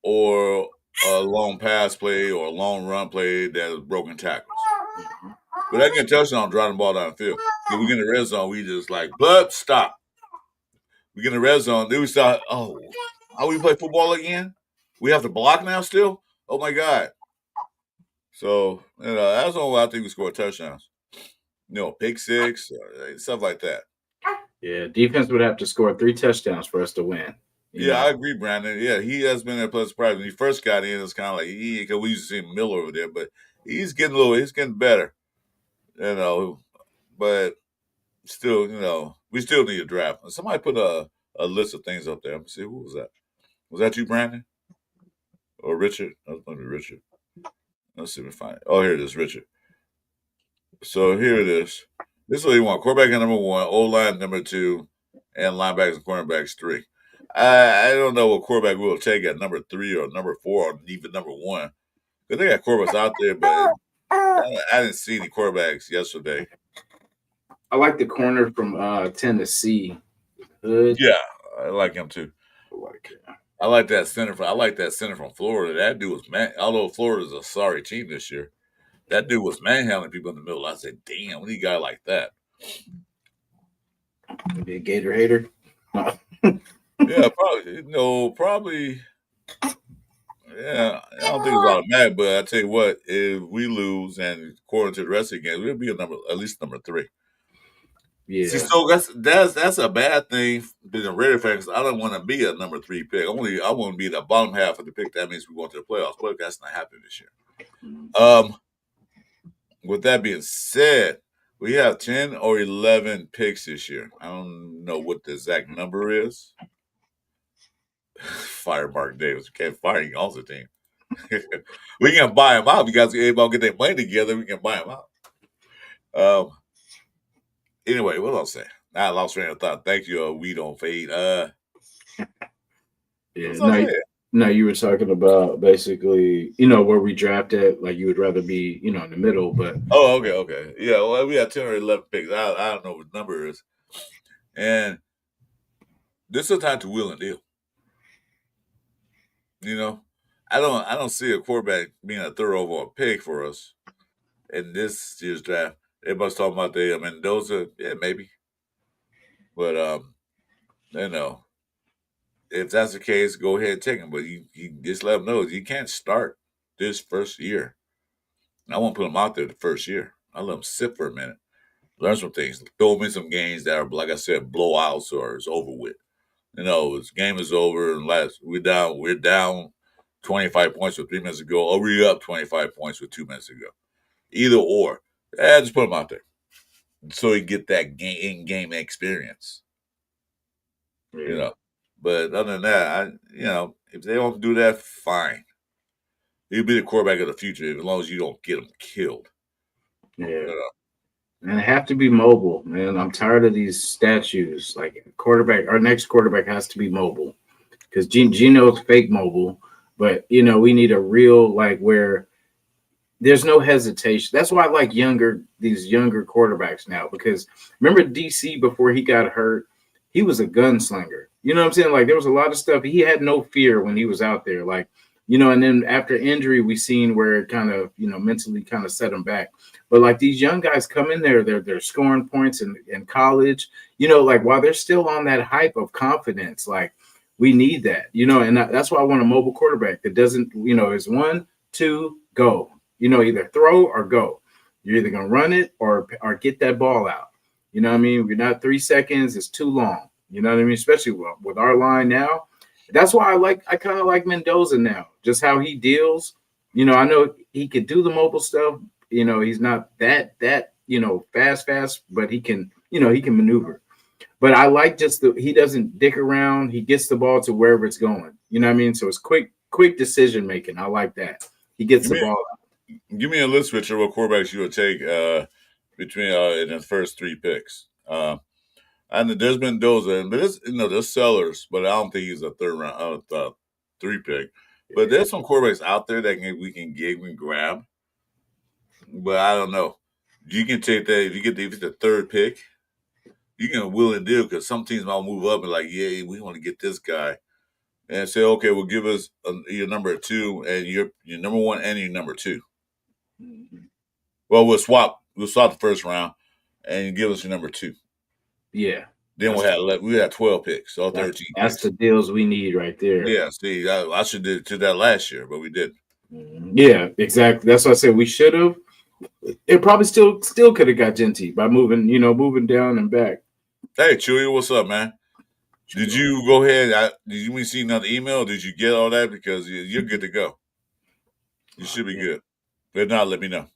A: or a long pass play or a long run play that is broken tackles. But I get a touchdown driving the ball down the field. If we get in the red zone, we just like, stop. We get in the red zone, then we start, how we play football again? We have to block now still? Oh, my God. So, that's the only way I think we score touchdowns. Pick 6, stuff like that.
C: Yeah, defense would have to score 3 touchdowns for us to win.
A: I agree, Brandon. Yeah, he has been a pleasant surprise. When he first got in, it's kind of like, because we used to see Miller over there, but he's getting better. But still, we still need a draft. Somebody put a list of things up there. Let me see, who was that? Was that you, Brandon? Or Richard? That was maybe Richard. Let's see if we find it. Oh, here it is, Richard. So here it is. This is what you want. Quarterback at number 1, O-line number 2, and linebackers and cornerbacks 3. I don't know what quarterback we'll take at number 3 or number 4 or even number 1. Because they got quarterbacks out there, but I didn't see any quarterbacks yesterday.
C: I like the corner from Tennessee. Hood.
A: Yeah, I like him too. I like that center from Florida. That dude was although Florida's a sorry team this year, that dude was manhandling people in the middle. I said, damn, we need a guy like that.
C: Maybe a Gator hater.
A: Yeah, probably. Yeah, I don't think it's automatic, but I tell you what, if we lose and according to the rest of the game, we'll be at least number 3.
C: Yeah.
A: See, so that's a bad thing being a Raider fan because I don't want to be a number 3 pick. I want to be the bottom half of the pick. That means we go to the playoffs, but that's not happening this year. With that being said, we have 10 or 11 picks this year. I don't know what the exact number is. Fire Mark Davis. We can't fire him on the team. We can buy him out. You guys are able to get their money together. We can buy him out. Anyway, what else say? I lost train of thought. Thank you, We Don't Fade.
C: No, you were talking about basically, where we draft at. Like you would rather be, in the middle, but
A: okay. Yeah, well, we have 10 or 11 picks. I don't know what the number is, and this is a time to wheel and deal. I don't see a quarterback being a third overall pick for us in this year's draft. Everybody's talking about Mendoza. Yeah, maybe. But you know, if that's the case, go ahead and take him. But you just let him know you can't start this first year. And I won't put him out there the first year. I let him sit for a minute, learn some things, throw him in some games that are, like I said, blowouts or it's over with. This game is over and we're down 25 points with 3 minutes to go, or we're up 25 points with 2 minutes to go. Either or. Just put him out there so he get that in-game experience.
C: Yeah.
A: But other than that, if they don't do that, fine. He'll be the quarterback of the future as long as you don't get him killed.
C: Yeah. And they have to be mobile, man. I'm tired of these statues. Like our next quarterback has to be mobile because Gino's fake mobile. But we need a real where there's no hesitation. That's why I like these younger quarterbacks now because remember DC before he got hurt, he was a gunslinger. You know what I'm saying? Like there was a lot of stuff. He had no fear when he was out there. And then after injury, we seen where it kind of, mentally kind of set him back. But like these young guys come in there, they're scoring points in college, while they're still on that hype of confidence, we need that, and that's why I want a mobile quarterback that doesn't, is 1, 2, go, either throw or go. You're either going to run it or get that ball out. You know what I mean? We're not 3 seconds. It's too long. You know what I mean? Especially with our line now. That's why I kind of like Mendoza now, just how he deals. I know he could do the mobile stuff. He's not that fast, but he can maneuver. But I like he doesn't dick around. He gets the ball to wherever it's going. You know what I mean? So it's quick decision making. I like that. He gets the ball out.
A: Give me a list, Richard, what quarterbacks you would take between in the first 3 picks. And there's Mendoza, but there's Sellers, but I don't think he's a 3 pick. But there's some quarterbacks out there that we can grab. But I don't know. You can take that if you get the 3rd pick. You can will and deal because some teams might move up and yeah, we want to get this guy, and say, okay, well, give us your number 2 and your number 1 and your number 2. Mm-hmm. Well, we'll swap the first round, and give us your number 2.
C: Yeah.
A: Then we had 12 picks, so 13.
C: That's
A: picks.
C: The deals we need right there.
A: Yeah. See, I should have did that last year, but we didn't.
C: Yeah, exactly. That's what I said. We should have. It probably still could have got Genty by moving down and back.
A: Hey, Chewy, what's up, man? Did you go ahead? Did you see another email? Did you get all that? Because you're good to go. You should be good. If not, let me know.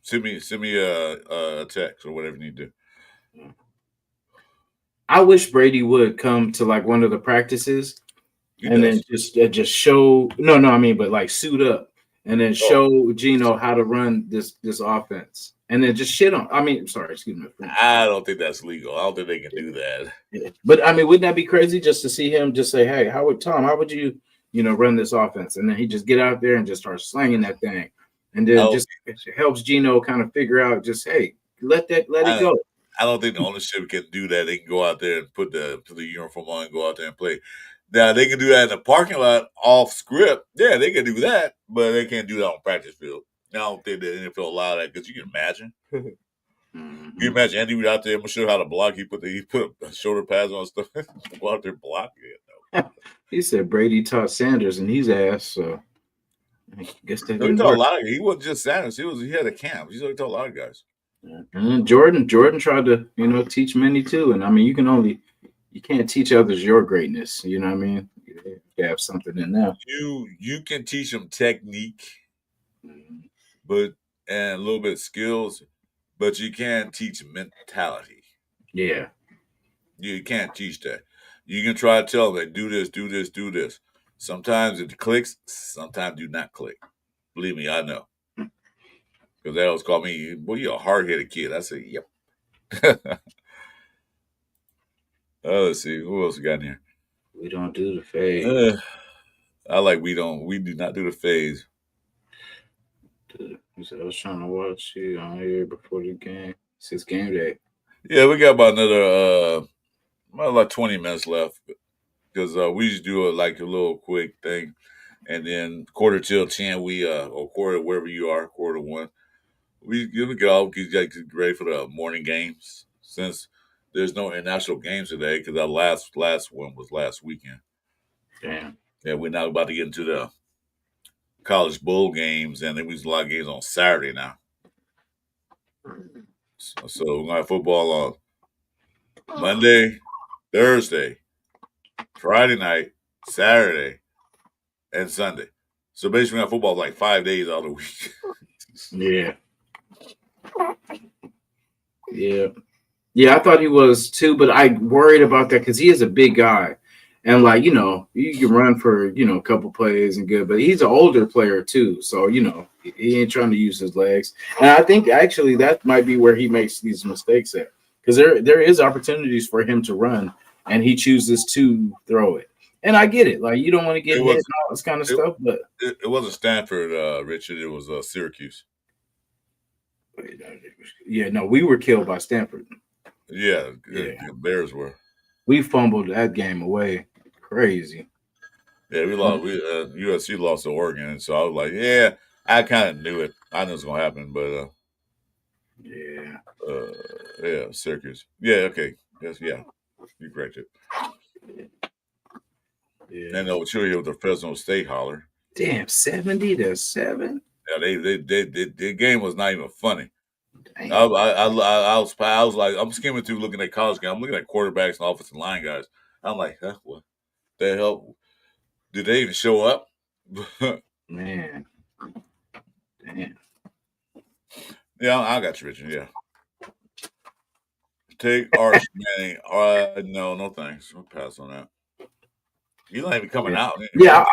A: Send me a text or whatever you need to do.
C: I wish Brady would come to one of the practices then just show. But suit up and then show Gino how to run this offense. And then just shit on. Excuse me.
A: I don't think that's legal. I don't think they can do that.
C: Yeah. But wouldn't that be crazy just to see him just say, "Hey, how would you, run this offense?" And then he just get out there and just start slanging that thing, and then it helps Gino kind of figure out, just hey, let it go.
A: I don't think the ownership can do that. They can go out there and put the uniform on and go out there and play. Now they can do that in the parking lot off script. Yeah, they can do that, but they can't do that on practice field. I don't think the NFL allow that because you can imagine. Mm-hmm. You imagine Andy Reid out there, I'm sure how to block. He put shoulder pads on stuff. Go out there blocking it. No.
C: He said Brady taught Sanders and he's ass. So I guess that
A: he taught a lot of. He wasn't just Sanders. He had a camp. He taught a lot of guys.
C: And Jordan tried to teach many too. And you can't teach others your greatness. You know what I mean? You have something in there.
A: You can teach them technique. But and a little bit of skills, but you can't teach mentality.
C: Yeah.
A: You can't teach that. You can try to tell them, do this, do this, do this. Sometimes it clicks, sometimes do not click. Believe me, I know. Because they always call me, boy, you're a hard-headed kid. I say, yep. Let's see. Who else we got in here?
C: We don't do the phase.
A: We do not do the phase.
C: He said, I was trying to watch you on here before the game. It's game day.
A: Yeah, we got about another like 20 minutes left because we just do a little quick thing, and then 10:15 or quarter wherever you are, 1:15. We get ready for the morning games since there's no international games today because our last one was last weekend.
C: Damn.
A: Yeah, we're now about to get into the college bowl games, and there was a lot of games on Saturday now. So we're gonna have football on Monday, Thursday, Friday night, Saturday, and Sunday. So basically, we have football like 5 days out of the week.
C: Yeah. Yeah. Yeah, I thought he was too, but I worried about that because he is a big guy. And like, you know, you can run for, you know, a couple plays and good, but he's an older player too. So, you know, he ain't trying to use his legs. And I think actually that might be where he makes these mistakes at. Because there is opportunities for him to run and he chooses to throw it. And I get it. Like you don't want to get hit and all this kind of stuff, but
A: it wasn't Stanford, Richard. It was Syracuse.
C: Yeah, no, we were killed by Stanford.
A: Yeah, the Bears were.
C: We fumbled that game away. Crazy.
A: Yeah, we lost. USC lost to Oregon, and so I was like, yeah, I kind of knew it. I knew it was gonna happen, but yeah, Syracuse. Yeah, okay, yes, yeah, you corrected. Yeah. And over here with the Fresno State holler.
C: Damn, 70-7.
A: Yeah, the game was not even funny. I was like, I'm skimming through looking at college games. I'm looking at quarterbacks and offensive line guys. I'm like, huh, what the hell? Did they even show up?
C: Man. Damn.
A: Yeah, I got you, Richard. Yeah. Take Arch Manning. No thanks. I'll pass on that. He's not even coming out.
C: Yeah,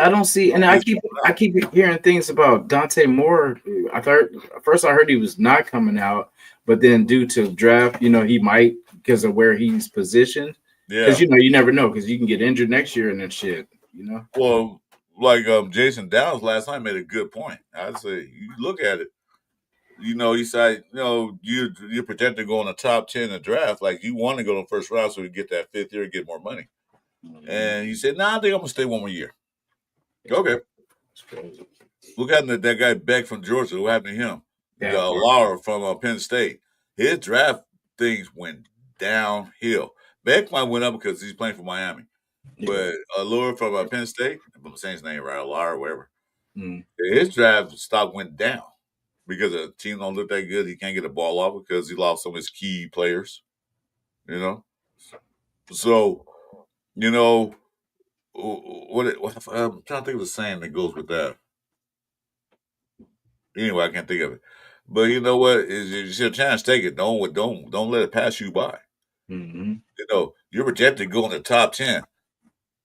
C: I don't see. And I keep hearing things about Dante Moore. I heard he was not coming out, but then due to draft, you know, he might because of where he's positioned. Yeah, because you know you never know because you can get injured next year and then shit. You know.
A: Well, like Jason Downs last night made a good point. I'd say you look at it. You know, he said, you know, you're projected to go in the top 10 in the draft. Like you want to go in the first round so you get that fifth year and get more money. And he said, I think I'm gonna stay one more year. Okay. Look at that guy Beck from Georgia. What happened to him? Laura from Penn State. His draft things went downhill. Beck might went up because he's playing for Miami. Yeah. But Laura from Penn State, if I'm saying his name right, Laura, whatever. His draft stock went down because the team don't look that good. He can't get the ball off because he lost some of his key players. You know? So, you know, I'm trying to think of the saying that goes with that. Anyway, I can't think of it. But you know what? It's your chance. Take it. Don't let it pass you by. Mm-hmm. You know, you're projected to go in the top 10.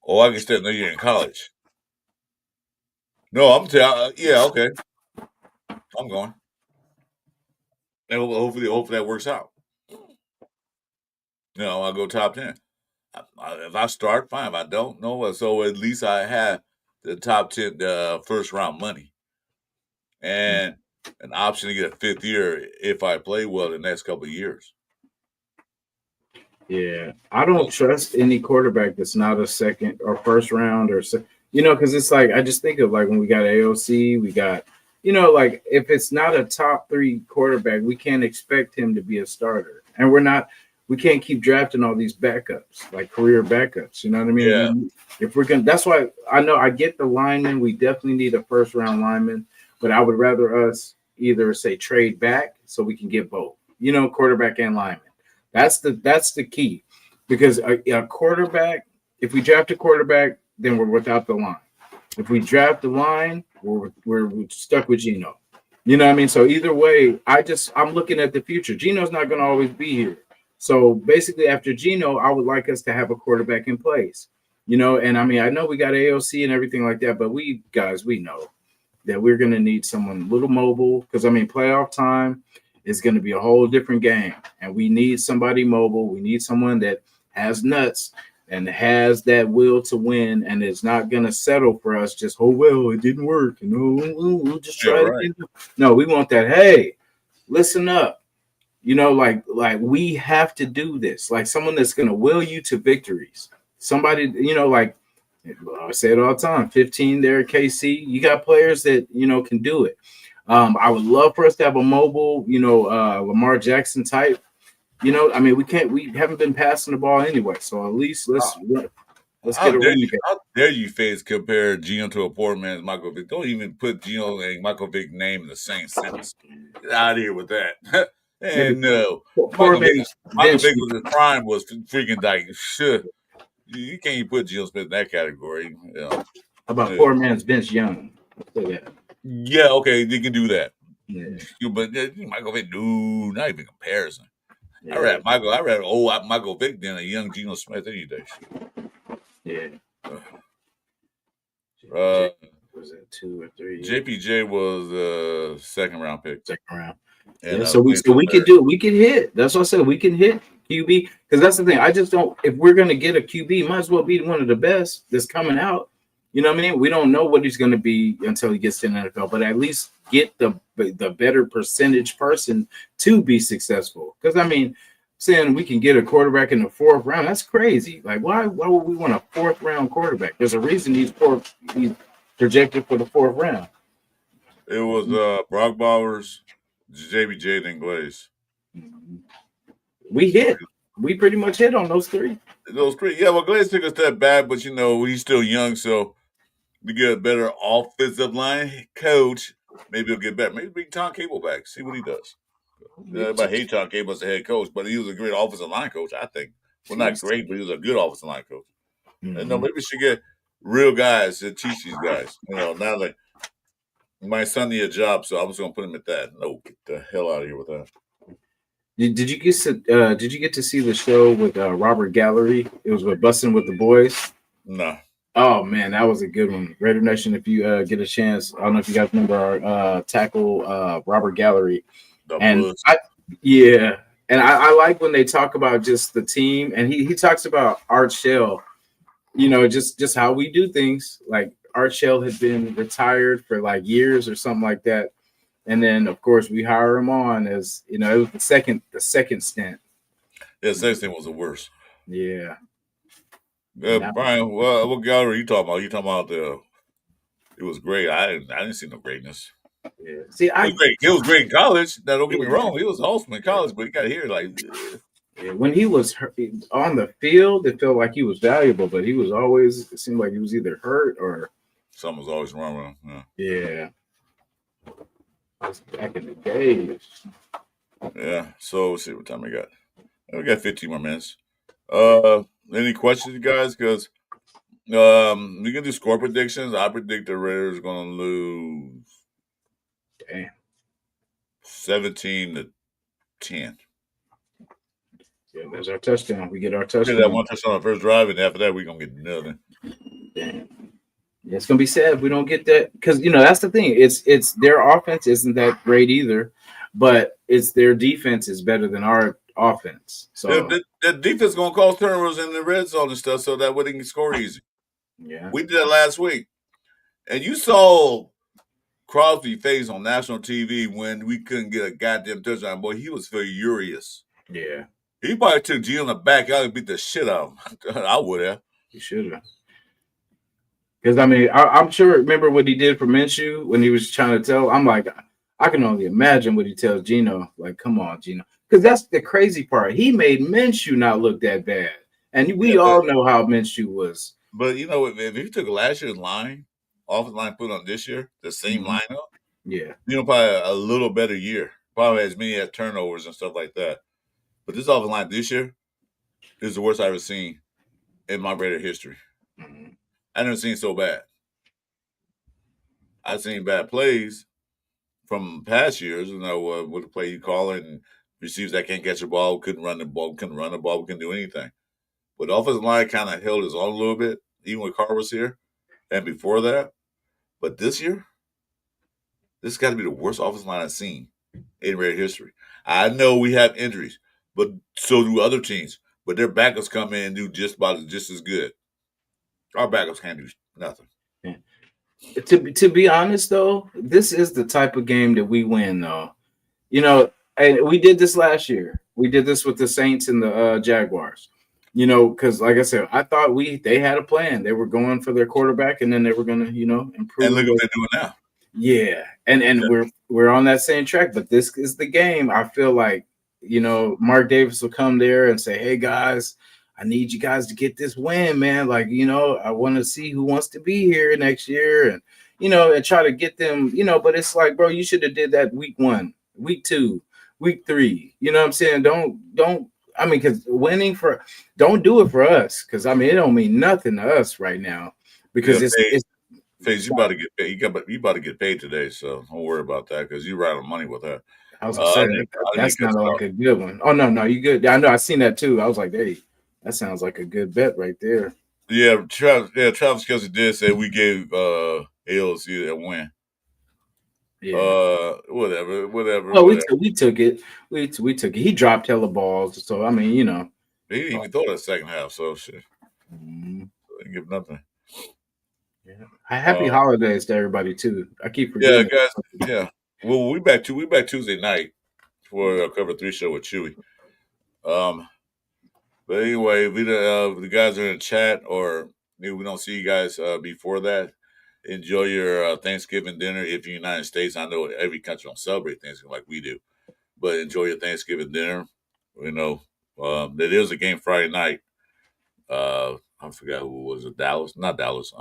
A: Oh, I can stay another year in college. No, I'm telling. Yeah, okay. I'm going. And hopefully that works out. You know, I'll go top 10. If I start, fine. If I don't, no. So at least I have the top 10 first round money and an option to get a fifth year if I play well the next couple of years.
C: Yeah, I don't trust any quarterback that's not a second or first round or you know, because it's like I just think of like when we got AOC, we got, you know, like if it's not a top 3 quarterback, we can't expect him to be a starter, and we can't keep drafting all these backups, like career backups. You know what I mean?
A: Yeah.
C: If we're gonna, that's why I get the lineman. We definitely need a first round lineman, but I would rather us either say trade back so we can get both. You know, quarterback and lineman. That's the key, because a quarterback. If we draft a quarterback, then we're without the line. If we draft the line, we're stuck with Geno. You know what I mean? So either way, I'm looking at the future. Geno's not going to always be here. So basically, after Geno, I would like us to have a quarterback in place. You know, and I mean, I know we got AOC and everything like that, but we know that we're going to need someone a little mobile, because I mean, playoff time is going to be a whole different game, and we need somebody mobile. We need someone that has nuts and has that will to win, and is not going to settle for us just, oh, well, it didn't work, and we'll just try it again. No, we want that, hey, listen up. You know, like we have to do this. Like someone that's going to will you to victories. Somebody, you know, like I say it all the time, 15 there at KC. You got players that, you know, can do it. I would love for us to have a mobile, you know, Lamar Jackson type, You know, I mean, we haven't been passing the ball anyway, so at least let's
A: How
C: get a
A: dare
C: run
A: you?
C: together.
A: How dare you, fans, compare Gino to a poor man's Michael Vick? Don't even put Gino and Michael Vick name in the same sentence. Get out of here with that.
C: Maybe
A: And no,
C: poor man's
A: Michael
C: bench.
A: Vick was his prime was freaking like shit. You can't even put Gino Smith in that category. You know.
C: How about
A: Yeah.
C: poor man's Vince Young? Say that.
A: Yeah, okay, they can do that.
C: Yeah,
A: But Michael Vick, no, not even comparison.
C: yeah,
A: I read old Michael Vick than a young Geno Smith any day.
C: yeah.
A: Uh,
C: Was that 2 or 3?
A: JPJ was a second round pick.
C: Second round.
A: And
C: Yeah, so we could do it. We could hit. That's what I said. We can hit QB because that's the thing. I just don't. If we're gonna get a QB, might as well be one of the best that's coming out. You know what I mean? We don't know what he's going to be until he gets to the NFL, but at least get the better percentage person to be successful. Because I mean, saying we can get a quarterback in the 4th round, that's crazy. Like, why would we want a 4th round quarterback? There's a reason he's projected for the 4th round.
A: It was Brock Bowers, JBJ, then Glaze.
C: We hit. We pretty much hit on those 3.
A: Those 3, yeah. Well, Glaze took a step back, but he's still young, so we get a better offensive line coach. Maybe he'll get better. Maybe bring Tom Cable back, see what he does. Everybody hate Tom Cable as a head coach, but he was a great offensive line coach, I think. Well, not great, but he was a good offensive line coach. And maybe we should get real guys to teach these guys. Not like my son need a job, so I'm just gonna put him at that. No, get the hell out of here with that.
C: Did you get to see the show with Robert Gallery? It was with Bussin' with the Boys.
A: No.
C: Oh man, that was a good one. Raider Nation, if you get a chance, I don't know if you guys remember our tackle Robert Gallery. And I like when they talk about just the team, and he talks about Art Shell, just how we do things. Like Art Shell had been retired for like years or something like that. And then of course we hire him on as it was the second stint.
A: Yeah, the second stint was the worst.
C: Yeah.
A: Brian, what gallery are you talking about? You talking about it was great. I didn't see no greatness.
C: Yeah. See,
A: it was great in college. Now, don't get me wrong, he was awesome in college, but he got here like
C: when he was on the field, it felt like he was valuable, but it seemed like he was either hurt or
A: something was always wrong with him.
C: Yeah. That's back in the days.
A: Yeah. So let's see what time we got. We got 15 more minutes. Any questions, guys? Because we can do score predictions. I predict the Raiders are going to lose.
C: Damn.
A: 17-10.
C: Yeah, there's our touchdown. We get our touchdown.
A: Get that one touchdown on the first drive, and after that, we're going to get nothing.
C: Damn. Yeah, it's going to be sad if we don't get that. Because, that's the thing. It's their offense isn't that great either, but it's their defense is better than our offense. So
A: the defense going to cause turnovers in the red zone and stuff so that way they can score easy.
C: Yeah.
A: We did that last week. And you saw Crosby face on national TV when we couldn't get a goddamn touchdown. Boy, he was furious.
C: Yeah.
A: He probably took G on the back out and beat the shit out of him. I would have.
C: He should have. Because, I'm sure, remember what he did for Minshew when he was trying to tell? I'm like, I can only imagine what he tells Gino. Like, come on, Gino. Because that's the crazy part. He made Minshew not look that bad. And we all know how Minshew was.
A: But, if you took last year's line, offensive line put on this year, the same lineup,
C: yeah,
A: probably a little better year. Probably as many as turnovers and stuff like that. But this offensive line this year is the worst I've ever seen in my Raider history. Mm-hmm. I never seen so bad. I've seen bad plays from past years, with the play you call it and receivers that can't catch the ball, couldn't run the ball, couldn't do anything. But the offensive line kind of held his own a little bit, even when Carr was here and before that. But this year, this has got to be the worst offensive line I've seen in Raider history. I know we have injuries, but so do other teams. But their backups come in and do just as good. Our backups can't do nothing.
C: Yeah. To be honest, though, this is the type of game that we win, though. And we did this last year. We did this with the Saints and the Jaguars. Because like I said, I thought they had a plan. They were going for their quarterback, and then they were going to, improve.
A: And look what they're doing now.
C: Yeah, and we're on that same track. But this is the game. I feel like Mark Davis will come there and say, "Hey guys, I need you guys to get this win, man. Like, I want to see who wants to be here next year, and and try to get them. But it's like, bro, you should have did that week 1, week 2, week 3. You know what I'm saying? Don't. I mean, because don't do it for us, because I mean, it don't mean nothing to us right now,
A: Yeah,
C: because it's
A: Faze, you about to get paid. You about to get paid today, so don't worry about that because you right on money with that.
C: I was gonna say
A: I didn't mean
C: that
A: to cut
C: sounded
A: you
C: like
A: off.
C: a good one. Oh no, you good. I know I seen that too. I was like, hey, that sounds like a good bet right there.
A: Yeah, Travis Kelsey did say we gave AOC that win.
C: Yeah. Well,
A: Whatever.
C: we took it. We took it. He dropped hella balls. So I mean,
A: He didn't even throw that second half, so shit.
C: Mhm.
A: Didn't give nothing.
C: Yeah. Happy
A: Uh,
C: holidays to everybody too. I keep
A: yeah,
C: forgetting it.
A: guys. Yeah. Well, we back Tuesday night for a cover 3 show with Chewy. Um, but anyway, the guys are in the chat, or maybe we don't see you guys before that. Enjoy your Thanksgiving dinner if you're in the United States. I know every country don't celebrate Thanksgiving like we do, but enjoy your Thanksgiving dinner. You know, there is a game Friday night. I forgot who it was. It Dallas? Not Dallas.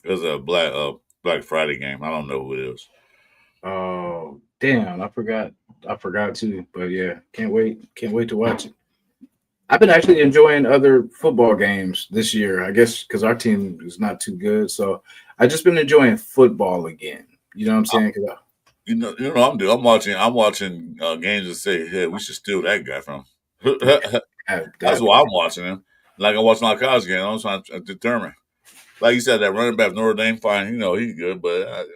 A: It was a Black Friday game. I don't know who it is.
C: Oh damn, I forgot. I forgot too. But yeah, can't wait. Can't wait to watch it. I've been actually enjoying other football games this year. I guess because our team is not too good, so I just been enjoying football again. You know what I'm saying?
A: I'm doing. I'm watching games and say, "Hey, we should steal that guy from." That's
C: That
A: why I'm watching him. Like I'm watching our college game. I'm trying to determine. Like you said, that running back Notre Dame, fine. He's good, but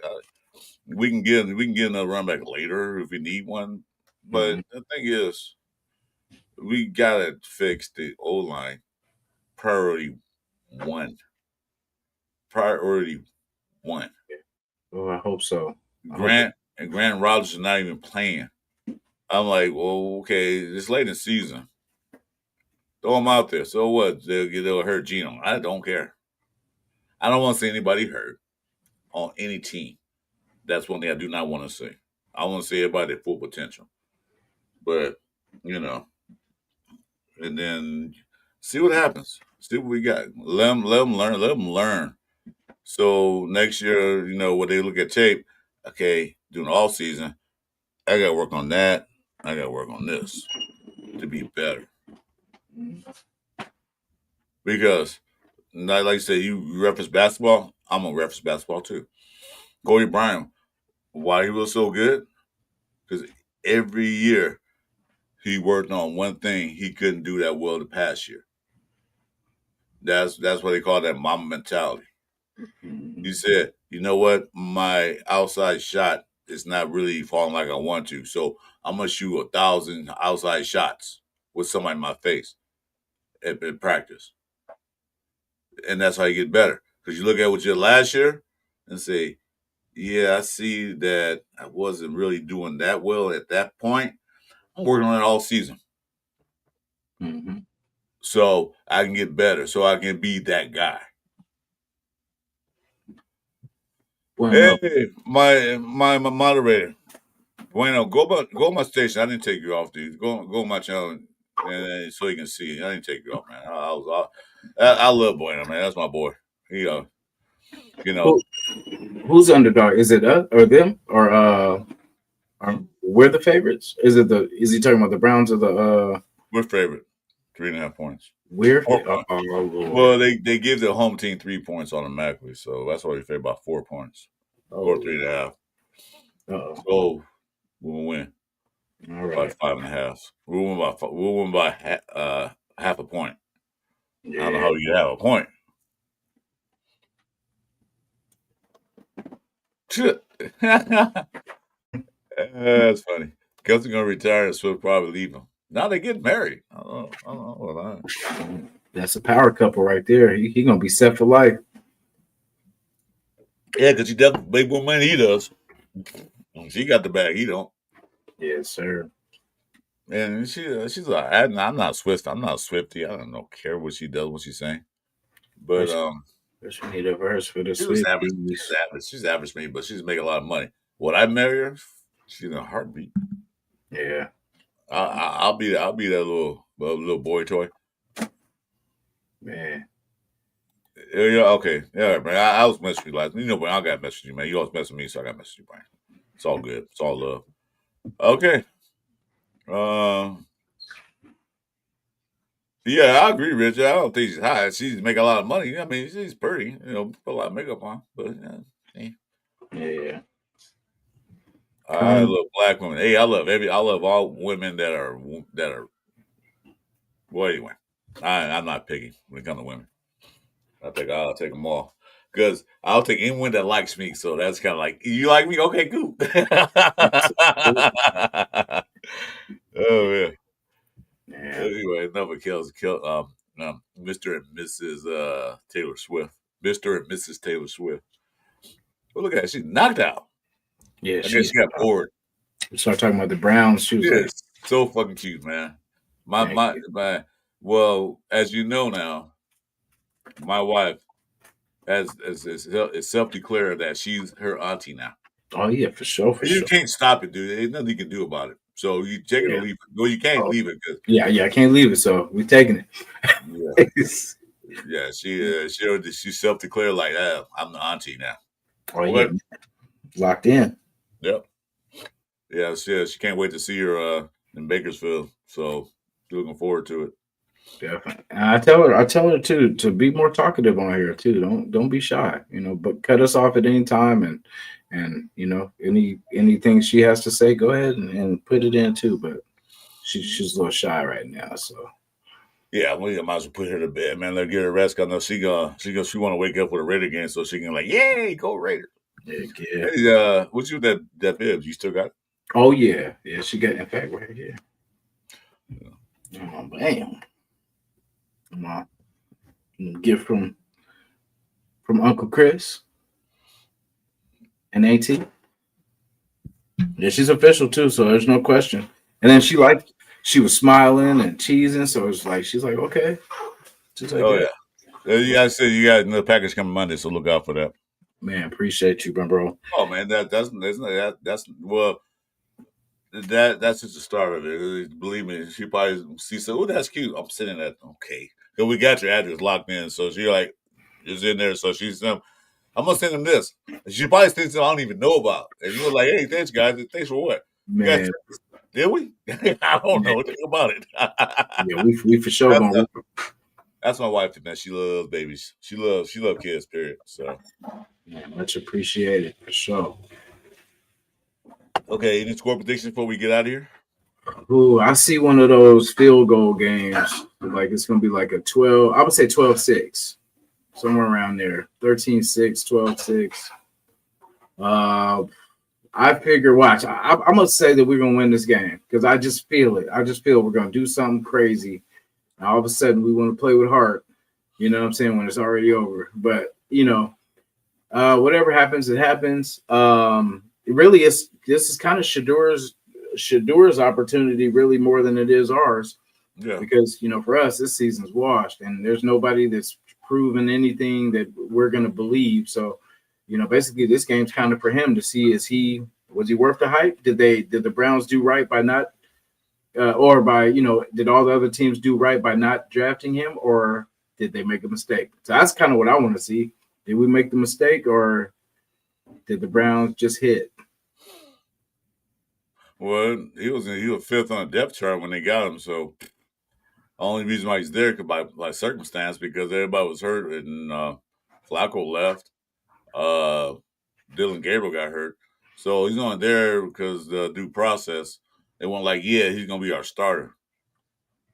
A: we can get another running back later if we need one. But
C: Mhm.
A: the thing is, we gotta fix the O line. Priority one. Priority one.
C: Oh, I hope so. I hope it.
A: Grant Rogers is not even playing. I'm like, well, okay, it's late in the season. Throw him out there. So what? They'll hurt Geno. I don't care. I don't want to see anybody hurt on any team. That's one thing I do not want to see. I want to see everybody at full potential. But, you know, and then see what happens. See what we got. Let them learn. Let them learn. So next year, when they look at tape, okay, doing all season, I got to work on that. I got to work on this to be better. Because, like you said, you reference basketball. I'm going to reference basketball too. Kobe Bryant, why he was so good? Because every year he worked on one thing he couldn't do that well the past year. That's what they call that mama mentality. He
C: Mhm.
A: said, you know what? My outside shot is not really falling like I want to. So I'm going to shoot 1,000 outside shots with somebody in my face in practice. And that's how you get better. Because you look at what you did last year and say, yeah, I see that I wasn't really doing that well at that point. I'm working on it all season.
C: Mhm.
A: So I can get better. So I can be that guy.
C: Bueno.
A: Hey, my moderator. Bueno, go my station. I didn't take you off, dude. Go my channel, and so you can see. I didn't take you off, man. I love Bueno, man. That's my boy. He, you know,
C: Who, who's underdog? Is it us or them or are
A: hmm,
C: we're the favorites? Is he talking about the Browns or the
A: we're favorite. 3.5 points.
C: we're
A: Oh,
C: oh Lord.
A: well, they give the home team 3 points automatically, so that's why we favor about 4 points or
C: Oh,
A: 3.5.
C: oh.
A: So we'll win
C: All
A: by
C: right.
A: 5.5. We'll win by half a point. I don't know
C: Yeah.
A: how you have a point. That's funny. Kelsey gonna retire and Swift probably leave him. Now they get married. I don't know.
C: That's a power couple right there. He gonna be set for life.
A: Yeah, because he doesn't make more money than he does. She got the bag. He don't.
C: Yes, sir.
A: And she's like, I'm not Swift. I'm not Swifty. I don't care what she does, what she's saying. But
C: First we need a verse for the
A: she was average.
C: Swifties.
A: She's average to me, but she's making a lot of money. Would I marry her? She's in a heartbeat.
C: Yeah.
A: I'll be that little boy toy.
C: Man.
A: Yeah, okay. Yeah, man. I was messing with you last. You know, but I got message you, man. You always mess with me, so I got message you, man. It's all good. It's all love. Okay. Uh, yeah, I agree, Richard. I don't think she's hot. She's making a lot of money. I mean, she's pretty. You know, put a lot of makeup on, but yeah.
C: Yeah.
A: I love black women. Hey, I love all women that are. Well, anyway, I'm not picky when it comes to women. I'll take them all because I'll take anyone that likes me. So that's kind of like you like me, okay, cool. Oh yeah.
C: Yeah.
A: Anyway, another kill. Mr. and Mrs. Taylor Swift. Mr. and Mrs. Taylor Swift. Well, look at her. She's knocked out.
C: Yeah,
A: I guess she got bored.
C: We started talking about the Browns. She was like,
A: so fucking cute, man. My. Well, as you know now, my wife is self-declared that she's her auntie now.
C: oh yeah, for sure.
A: You can't stop it, dude. There's nothing you can do about it. So you take it or leave it. Well, you can't leave it.
C: Yeah, I can't leave it. So we're taking it.
A: Yeah, she self-declared like, I'm the auntie now.
C: Oh yeah, locked in.
A: Yep. Yeah, she can't wait to see her in Bakersfield. So looking forward to it.
C: Definitely. And I tell her too to be more talkative on here too. Don't be shy, but cut us off at any time and anything she has to say, go ahead and put it in too. But she's a little shy right now, so
A: yeah, we might as well put her to bed, man. Let her get her rest. Cause I know she want to wake up with a Raider game so she can like, yay, go Raiders.
C: Yeah.
A: Hey, what's you with that bib? You still got it?
C: Oh yeah, she got in fact right here. Oh, bam. Gift from Uncle Chris and AT. Yeah, she's official too, so there's no question. And then she was smiling and cheesing, so it's like she's like, okay. She's like,
A: oh yeah. You guys said you got another package coming Monday, so look out for that.
C: Man, appreciate you, bro.
A: Oh man, that's just the start of it. Believe me, she probably sees, oh, that's cute. I'm sitting at okay. Because we got your address locked in. So she like is in there. So she's I'm gonna send him this. And she probably thinks I don't even know about. And you were like, hey, thanks guys. Thanks for what?
C: Man.
A: Did we? I don't know anything about it.
C: Yeah, we for sure gonna
A: that's my wife, man. She loves babies. She loves kids, period. So
C: much appreciated for sure.
A: Okay, any score predictions before we get out of here?
C: Ooh, I see one of those field goal games. Like it's gonna be like a 12. I would say 12-6. Somewhere around there. 13-6, 12-6. I figure, watch. I'm gonna say that we're gonna win this game because I just feel it. I just feel we're gonna do something crazy. And all of a sudden, we want to play with heart. You know what I'm saying? When it's already over. But whatever happens, it happens. It really is. This is kind of Shadur's opportunity, really more than it is ours.
A: Yeah.
C: Because for us, this season's washed, and there's nobody that's proven anything that we're gonna believe. So. Basically this game's kind of for him to see was he worth the hype? Did the Browns do right by not or by did all the other teams do right by not drafting him, or did they make a mistake? So that's kind of what I want to see. Did we make the mistake, or did the Browns just hit?
A: Well, he was fifth on the depth chart when they got him, so only reason why he's there could by circumstance because everybody was hurt and Flacco left. Dylan Gabriel got hurt. So he's only there because the due process. They weren't like, yeah, he's going to be our starter.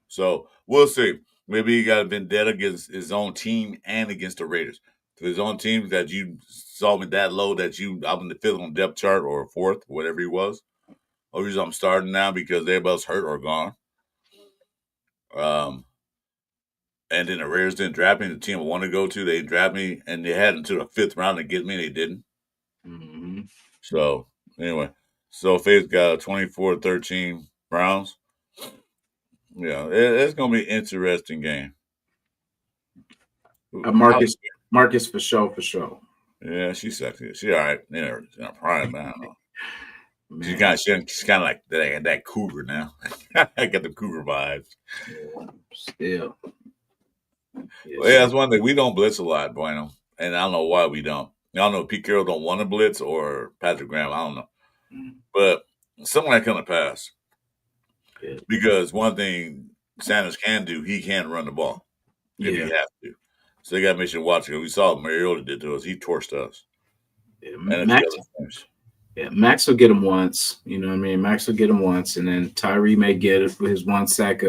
A: So we'll see. Maybe he got a vendetta against his own team and against the Raiders. To his own team that you saw me that low that I'm in the fifth on depth chart or fourth, whatever he was. Or reason I'm starting now because everybody's hurt or gone. And then the Raiders didn't draft me. The team I wanted to go to, they didn't draft me, and they had until the fifth round to get me, and they didn't.
C: Mm-hmm.
A: So, anyway. So, Faith's got a 24-13 Browns. Yeah, it's going to be an interesting game.
C: Marcus for sure.
A: Yeah, she's sexy. She all right. In her prime, man.
C: Man,
A: She's kind of like that cougar now. I got the cougar vibes.
C: still. Yeah,
A: Well, yeah, that's one thing. We don't blitz a lot, Bueno, and I don't know why we don't. I don't know if Pete Carroll don't want to blitz or Patrick Graham. I don't know, but something like kind of pass
C: yeah.
A: because one thing Sanders can do, he can run the ball if he has to. So they got to make sure to watch it. We saw what Mariota did to us. He torched us.
C: Yeah,
A: And a few
C: Max,
A: other things.
C: Max will get him once. You know what I mean? Max will get him once, and then Tyree may get his 1 sack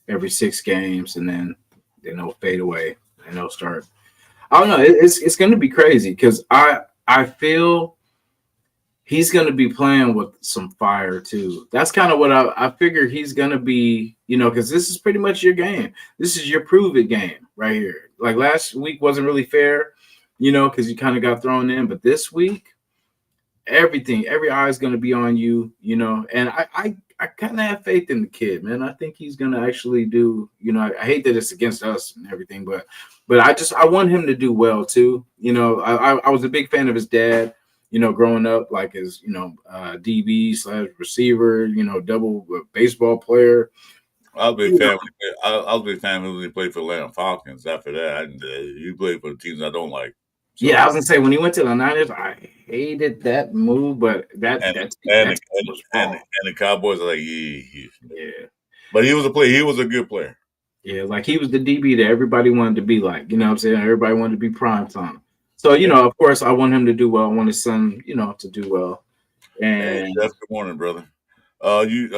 C: every 6 games, and then they'll fade away and they'll start. I don't know. It's going to be crazy because I feel he's going to be playing with some fire too. That's kind of what I figure he's going to be. You know, because this is pretty much your game. This is your prove it game right here. Like last week wasn't really fair, you know, because you kind of got thrown in, but this week every eye is going to be on you, you know, and I kind of have faith in the kid, man. I think he's going to actually do, you know, I hate that it's against us and everything, but I want him to do well too. You know, I was a big fan of his dad, you know, growing up, like his, you know, DB/receiver, you know, double baseball player.
A: I was a big fan. I was a big fan when he played for the Atlanta Falcons. After that, he played for the teams I don't like.
C: So, yeah, I was gonna say when he went to the Niners, I hated that move, but
A: and the Cowboys are like,
C: yeah.
A: But he was a player. He was a good player.
C: Yeah, like he was the DB that everybody wanted to be like. You know what I'm saying? Everybody wanted to be prime time. So, you know, of course, I want him to do well. I want his son, you know, to do well. And
A: hey, Jeff, good morning, brother. You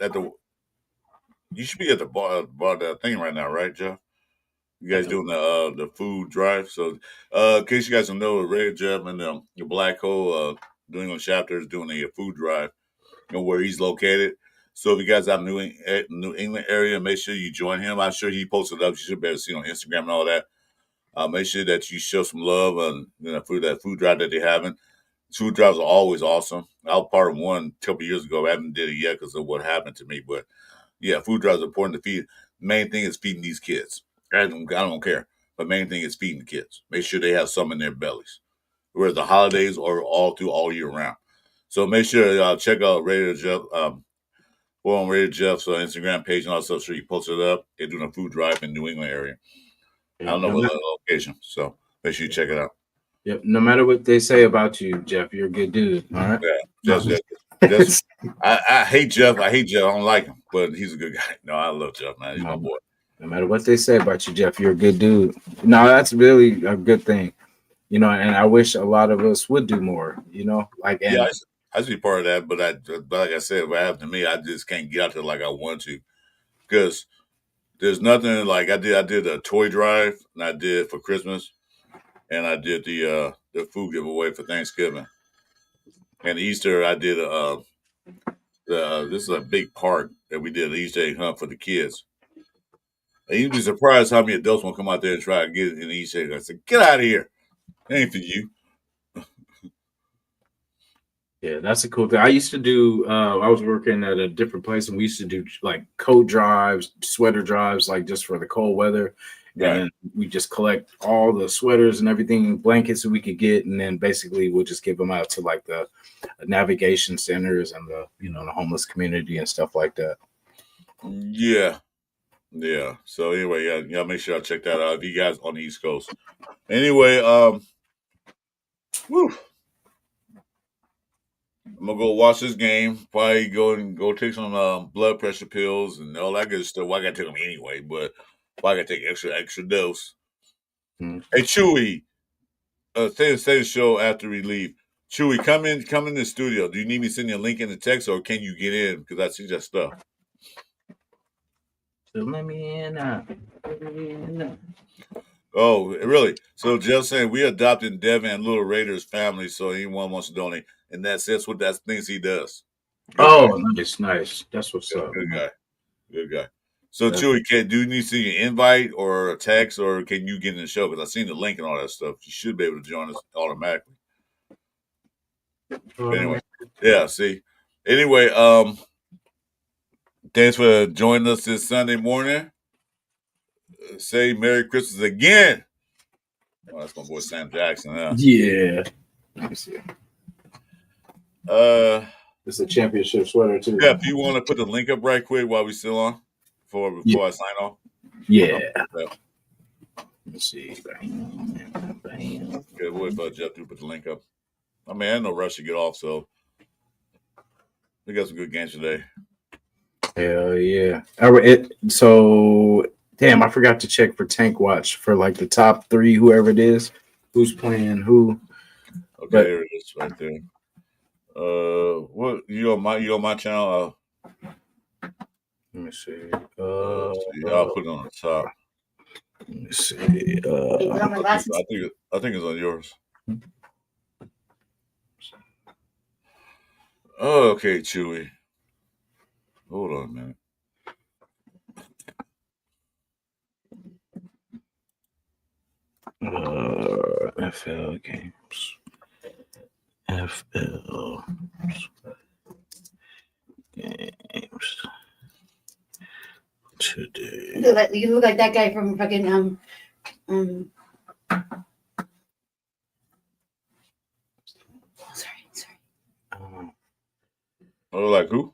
A: at the? You should be at the bar that thing right now, right, Jeff? You guys doing the food drive. So, in case you guys don't know, Ray Jeff and the Black Hole New England chapter is doing a food drive. You know where he's located. So if you guys out in New England area, make sure you join him. I'm sure he posted up. You should be able to see on Instagram and all that. Make sure that you show some love on for that food drive that they're having. Food drives are always awesome. I was part of one a couple years ago. I haven't did it yet because of what happened to me. But yeah, food drives are important to feed. Main thing is feeding these kids. I don't care. But main thing is feeding the kids. Make sure they have some in their bellies. Whether the holidays or all year round. So make sure check out Radio Jeff. On Radio Jeff's Instagram page and all that stuff. Sure you posted it up. They're doing a food drive in New England area. I don't know what location. So make sure you check it out.
C: Yep. No matter what they say about you, Jeff, you're a good dude. All right.
A: Yeah. Jeff. I hate Jeff. I don't like him, but he's a good guy. No, I love Jeff, man. He's my boy.
C: No matter what they say about you, Jeff, you're a good dude. No, that's really a good thing. You know, and I wish a lot of us would do more, you know, like, and
A: I should be part of that, but like I said, what happened to me, I just can't get out there like I want to, because there's nothing like I did a toy drive, and I did for Christmas, and I did the food giveaway for Thanksgiving, and Easter I did this is a big park that we did an Easter egg hunt for the kids. And you'd be surprised how many adults want to come out there and try to get an Easter egg. I said, get out of here. It ain't for you.
C: Yeah, that's a cool thing. I used to do, I was working at a different place and we used to do like coat drives, sweater drives, like just for the cold weather. Right. And we just collect all the sweaters and everything, blankets that we could get. And then basically we'll just give them out to like the navigation centers and the, you know, the homeless community and stuff like that.
A: Yeah. Yeah. So anyway, yeah, make sure I check that out if you guys on the East Coast. Anyway, whew. I'm gonna go watch this game. Probably go take some blood pressure pills and all that good stuff. Well, I gotta take them anyway, but I gotta take extra dose. Mm-hmm. Hey, Chewy, say the show after we leave. Chewy, come in the studio. Do you need me to send you a link in the text, or can you get in? Because I see that stuff.
C: So let me in.
A: Oh, really? So Jeff saying we adopted Devin and Little Raiders family, so anyone wants to donate. And that's what that things he does.
C: Good nice. That's what's up.
A: Good guy. So Chewy, do you need to see an invite or a text, or can you get in the show? Because I've seen the link and all that stuff. You should be able to join us automatically. Anyway, yeah. See. Anyway, thanks for joining us this Sunday morning. Say Merry Christmas again. Oh, that's my boy Sam Jackson. Huh?
C: Yeah. Let me see. It's a championship sweater too.
A: Jeff, you want to put the link up right quick while we still on before I sign off?
C: Yeah.
A: Yeah.
C: Let's see. Bam, bam.
A: Okay, we'll wait for Jeff to put the link up. I mean, I had no rush to get off, so we got some good games today.
C: Hell yeah. All right, so damn, I forgot to check for Tank Watch for like the top 3, whoever it is, who's playing who.
A: Okay,
C: But-
A: there it is right there. What you on my channel?
C: Let me see.
A: I'll put it on the top.
C: Let me see.
A: I think it's on yours. Oh, okay, Chewy. Hold on a minute.
C: FL games. FL games today.
D: You look like that guy from fucking sorry.
A: Oh, like who?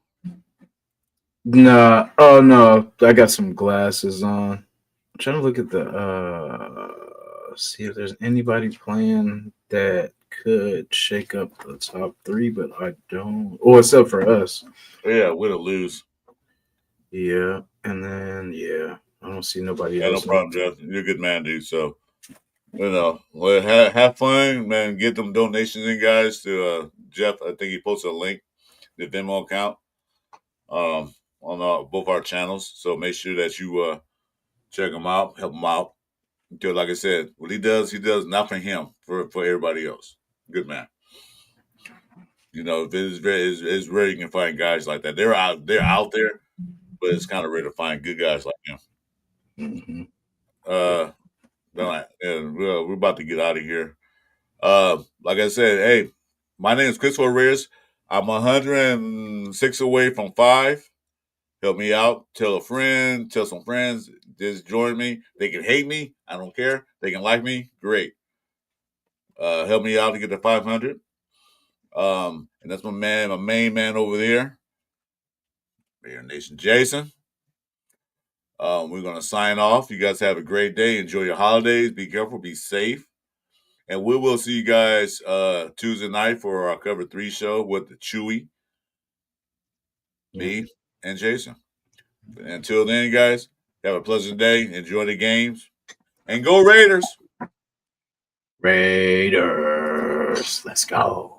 C: Nah. Oh no, I got some glasses on. I'm trying to look at the see if there's anybody playing that could shake up the top 3, but I don't. Oh, except for us.
A: Yeah, win or lose.
C: Yeah, and then I don't see nobody
A: Yeah, no
C: else.
A: problem, Jeff. You're a good man, dude. So, well, have fun, man. Get them donations in, guys. To Jeff, I think he posted a link, the Venmo account, on both our channels. So make sure that you check him out, help him out. Because, like I said, what he does not for him, for everybody else. Good man. You know, it's rare you can find guys like that. They're out there, but it's kind of rare to find good guys like him.
C: Mm-hmm.
A: We're about to get out of here. Like I said, hey, my name is Chris4Raiders. I'm 106 away from 5. Help me out. Tell a friend. Tell some friends. Just join me. They can hate me. I don't care. They can like me. Great. Help me out to get to 500. And that's my main man over there, Mayor Nation Jason. We're going to sign off. You guys have a great day. Enjoy your holidays. Be careful. Be safe. And we will see you guys Tuesday night for our Cover 3 show with the Chewy, me, and Jason. Until then, guys, have a pleasant day. Enjoy the games. And go Raiders!
C: Raiders. Let's go.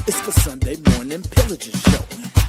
B: It's the Sunday morning Pillaging show.